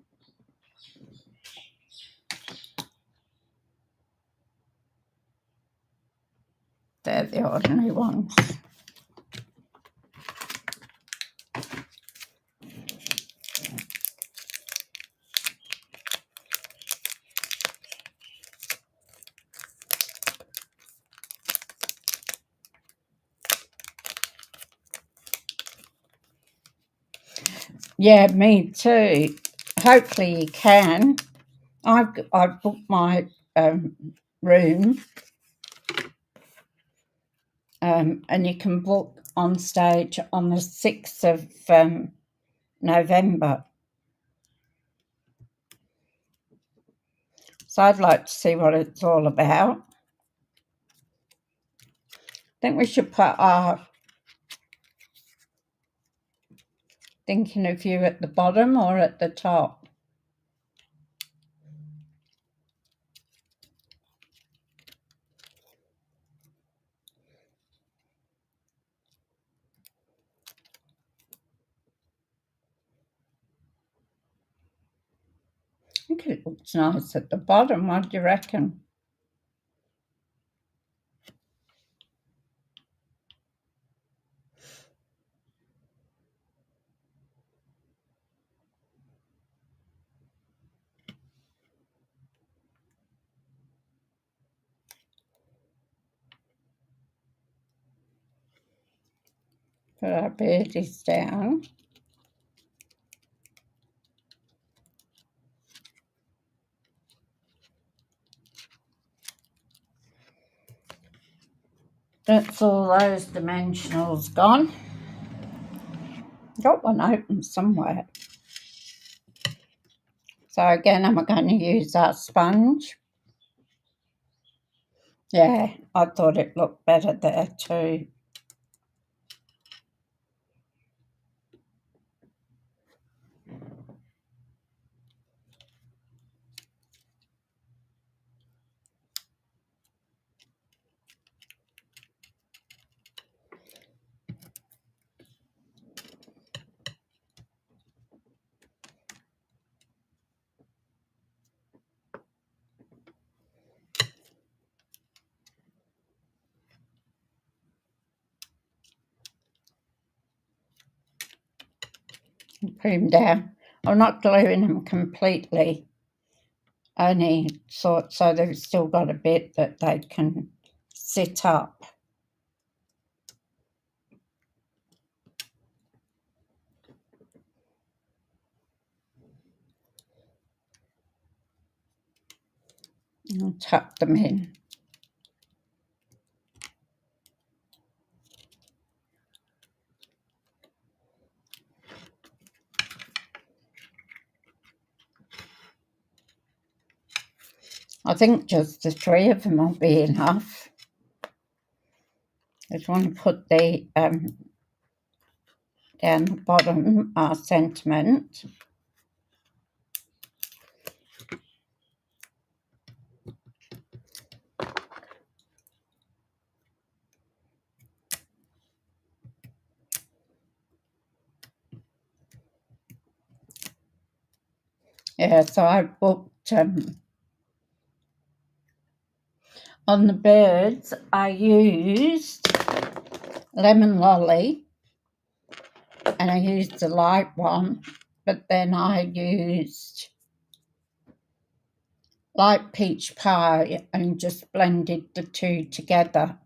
They're the ordinary ones. Yeah, me too. Hopefully you can. I've booked my room, and you can book on stage on the 6th of November. So I'd like to see what it's all about. I think we should put our Thinking of You at the bottom or at the top. I think it looks nice at the bottom. What do you reckon? Put our beardies down. That's all those dimensionals gone. Got one open somewhere. So again, am I going to use that sponge? Yeah, I thought it looked better there too. Put them down. I'm not gluing them completely. Only so they've still got a bit that they can sit up. I'll tuck them in. I think just the 3 of them will be enough. I just want to put the down the bottom our sentiment. Yeah, so I booked on the birds. I used Lemon Lolly, and I used the light one, but then I used Light Peach Pie and just blended the 2 together.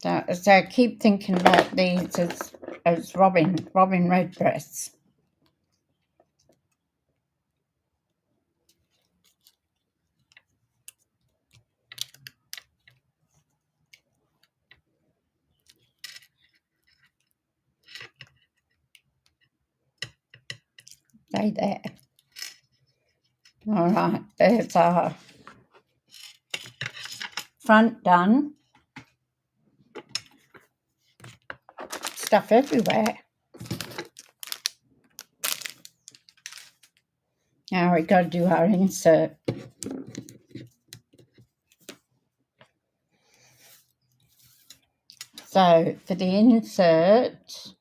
So I keep thinking about these as Robin Redbreast. There. All right, there's our front done. Stuff everywhere. Now we got to do our insert. So for the insert,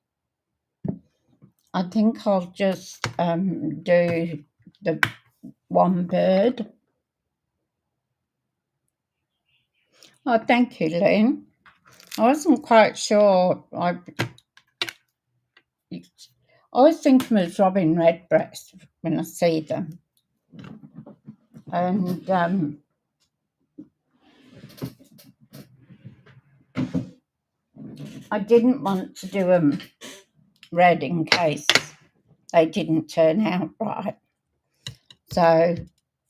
I think I'll just do the one bird. Oh, thank you, Lynn. I wasn't quite sure. I always think of them as Robin Redbreast when I see them. And I didn't want to do them red in case they didn't turn out right. So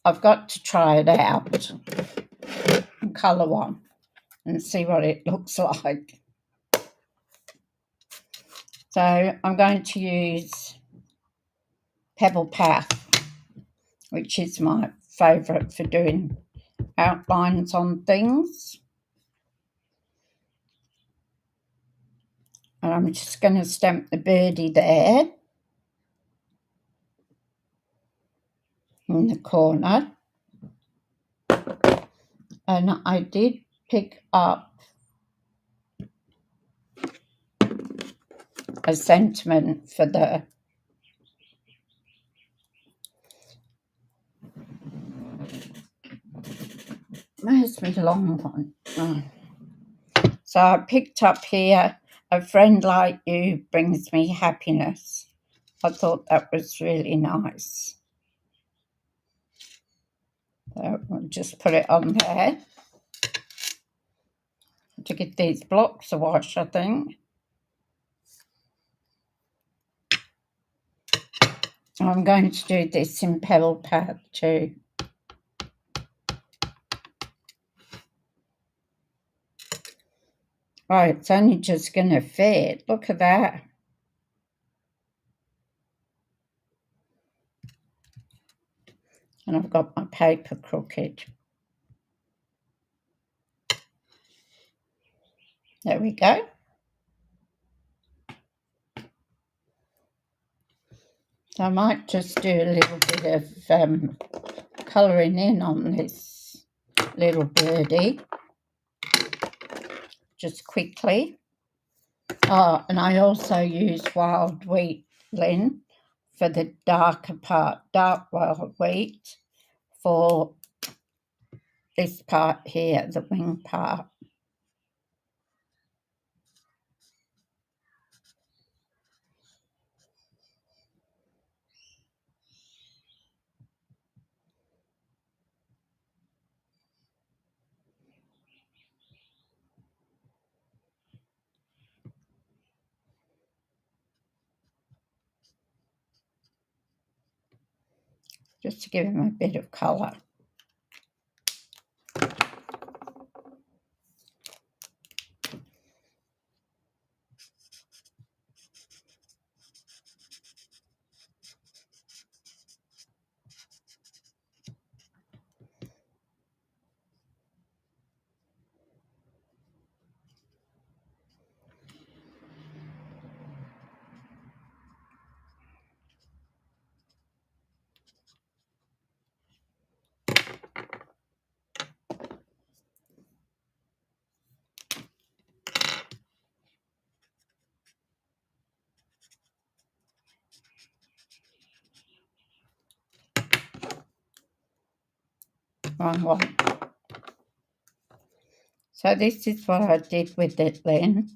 I've got to try it out and colour one and see what it looks like. So I'm going to use Pebble Path, which is my favourite for doing outlines on things. And I'm just going to stamp the birdie there in the corner. And I did pick up a sentiment for the where's my long one? Oh. So I picked up here, a friend like you brings me happiness. I thought that was really nice. So I'll just put it on there to give these blocks a wash, I think. I'm going to do this in Pebble Path too. Oh, it's only just going to fit. Look at that. And I've got my paper crooked. There we go. So I might just do a little bit of colouring in on this little birdie. Just quickly. Oh, and I also use wild wheat, Lynn, for the darker part, dark wild wheat, for this part here, the wing part. Just to give him a bit of colour. wrong one. So this is what I did with it then.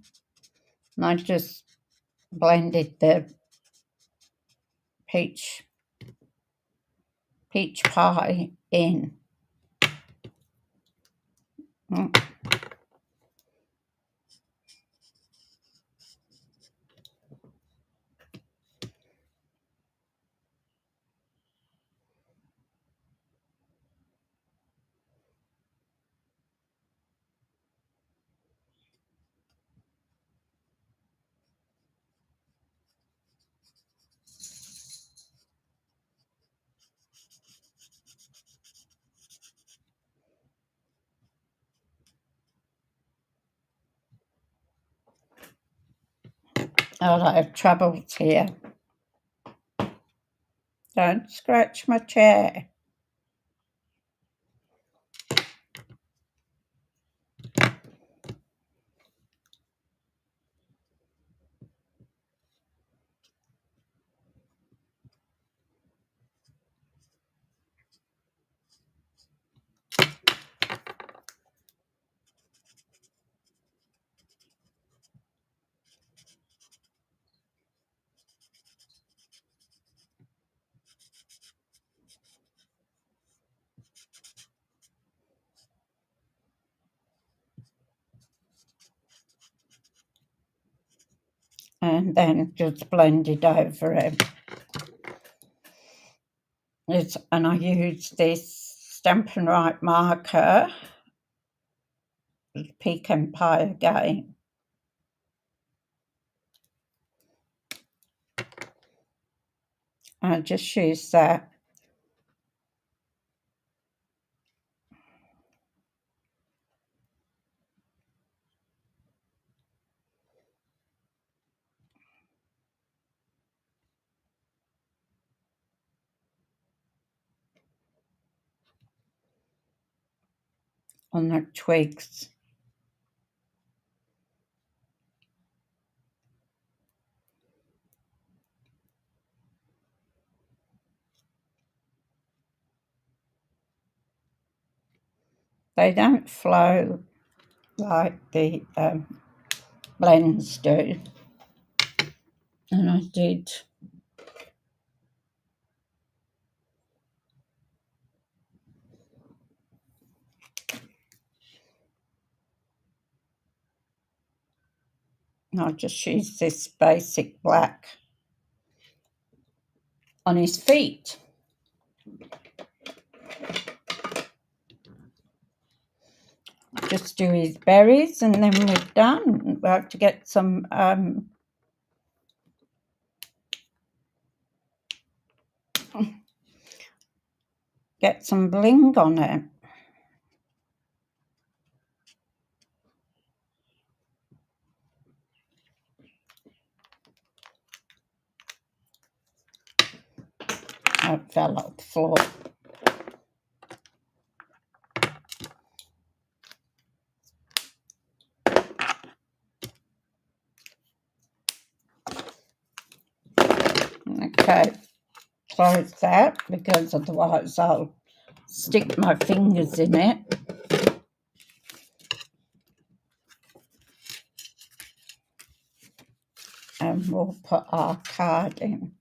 And I just blended the peach pie in. Oh, I have troubles here. Don't scratch my chair. And then just blend it over it. And I use this Stampin' Right marker, Pecan Pie again. I just use that. On the twigs. They don't flow like the blends do. And I did. I'll just use this basic black on his feet. Just do his berries and then we're done. We'll have to get some bling on it. Oh, it fell off the floor. Okay, close that because otherwise I'll stick my fingers in it. And we'll put our card in.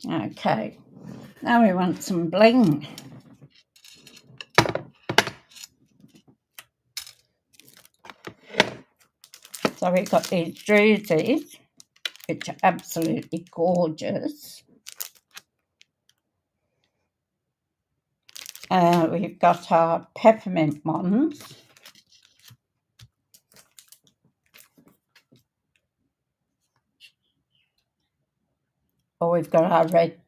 Okay, now we want some bling. So we've got these drusies, which are absolutely gorgeous. We've got our peppermint ones. or we've got our red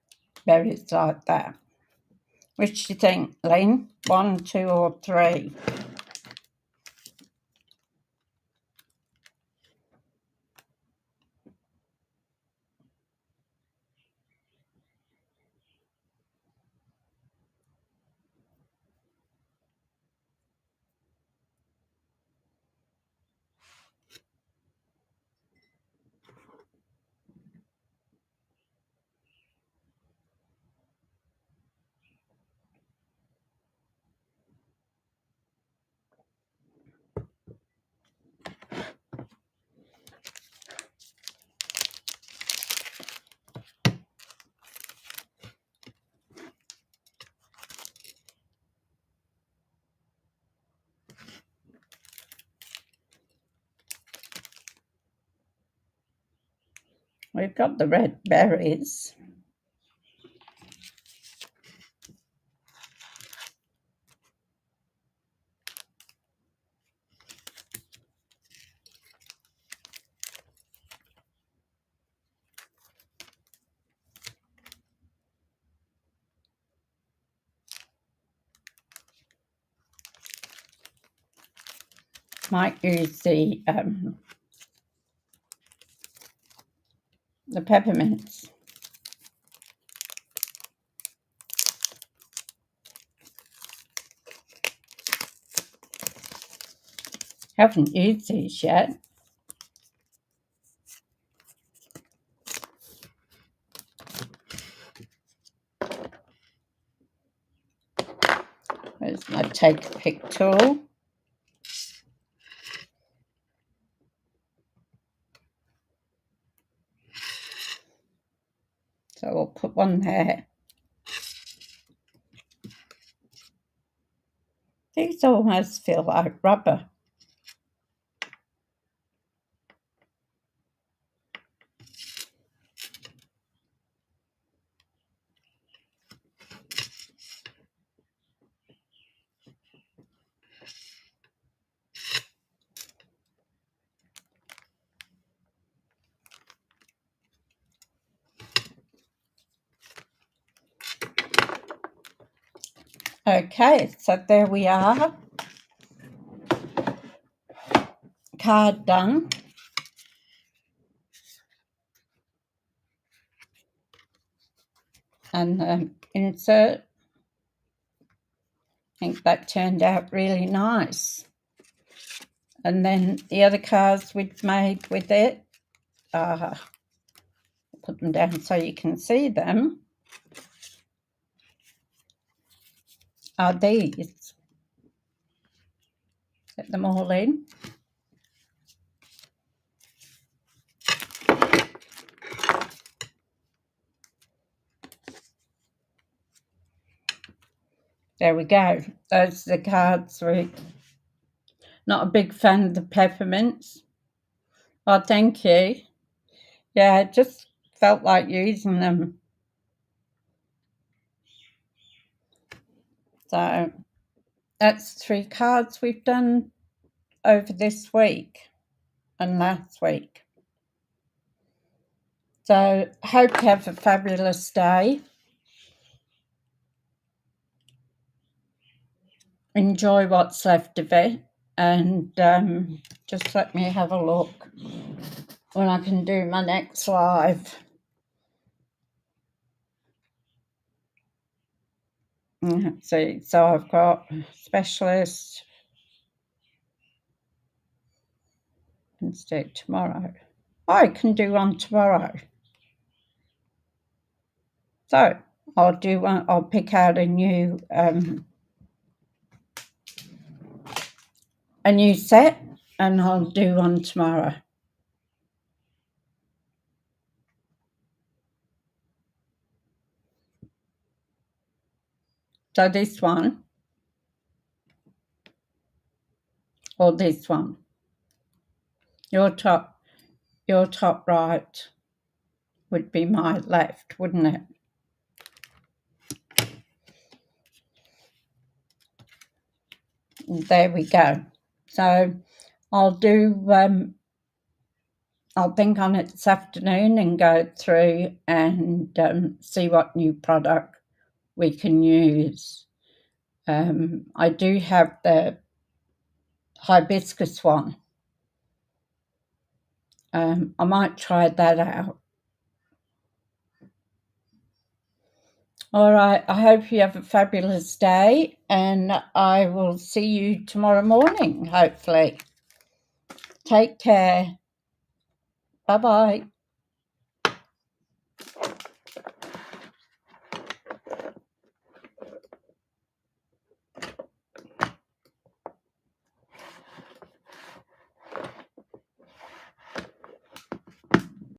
berries like that. Which do you think, Lynn? 1, 2 or 3? We've got the red berries. Might use the peppermints. Haven't used these yet. There's my take a pick tool. So we'll put one there. These almost feel like rubber. Okay, so there we are. Card done. And insert. I think that turned out really nice. And then the other cards we've made with it, put them down so you can see them, are these. Set them all in. There we go. Those are the cards. We're not a big fan of the peppermints. Oh, thank you. Yeah, I just felt like using them. So that's 3 cards we've done over this week and last week. So hope you have a fabulous day. Enjoy what's left of it, and just let me have a look when I can do my next live. Let's see, so I've got Specialist. Let's do it tomorrow. I can do one tomorrow. So I'll do one. I'll pick out a new set, and I'll do one tomorrow. So this one or this one. Your top right would be my left, wouldn't it? There we go. So I'll do I'll think on it this afternoon and go through and see what new product we can use. I do have the hibiscus one. I might try that out. All right, I hope you have a fabulous day, and I will see you tomorrow morning, hopefully. Take care. Bye-bye.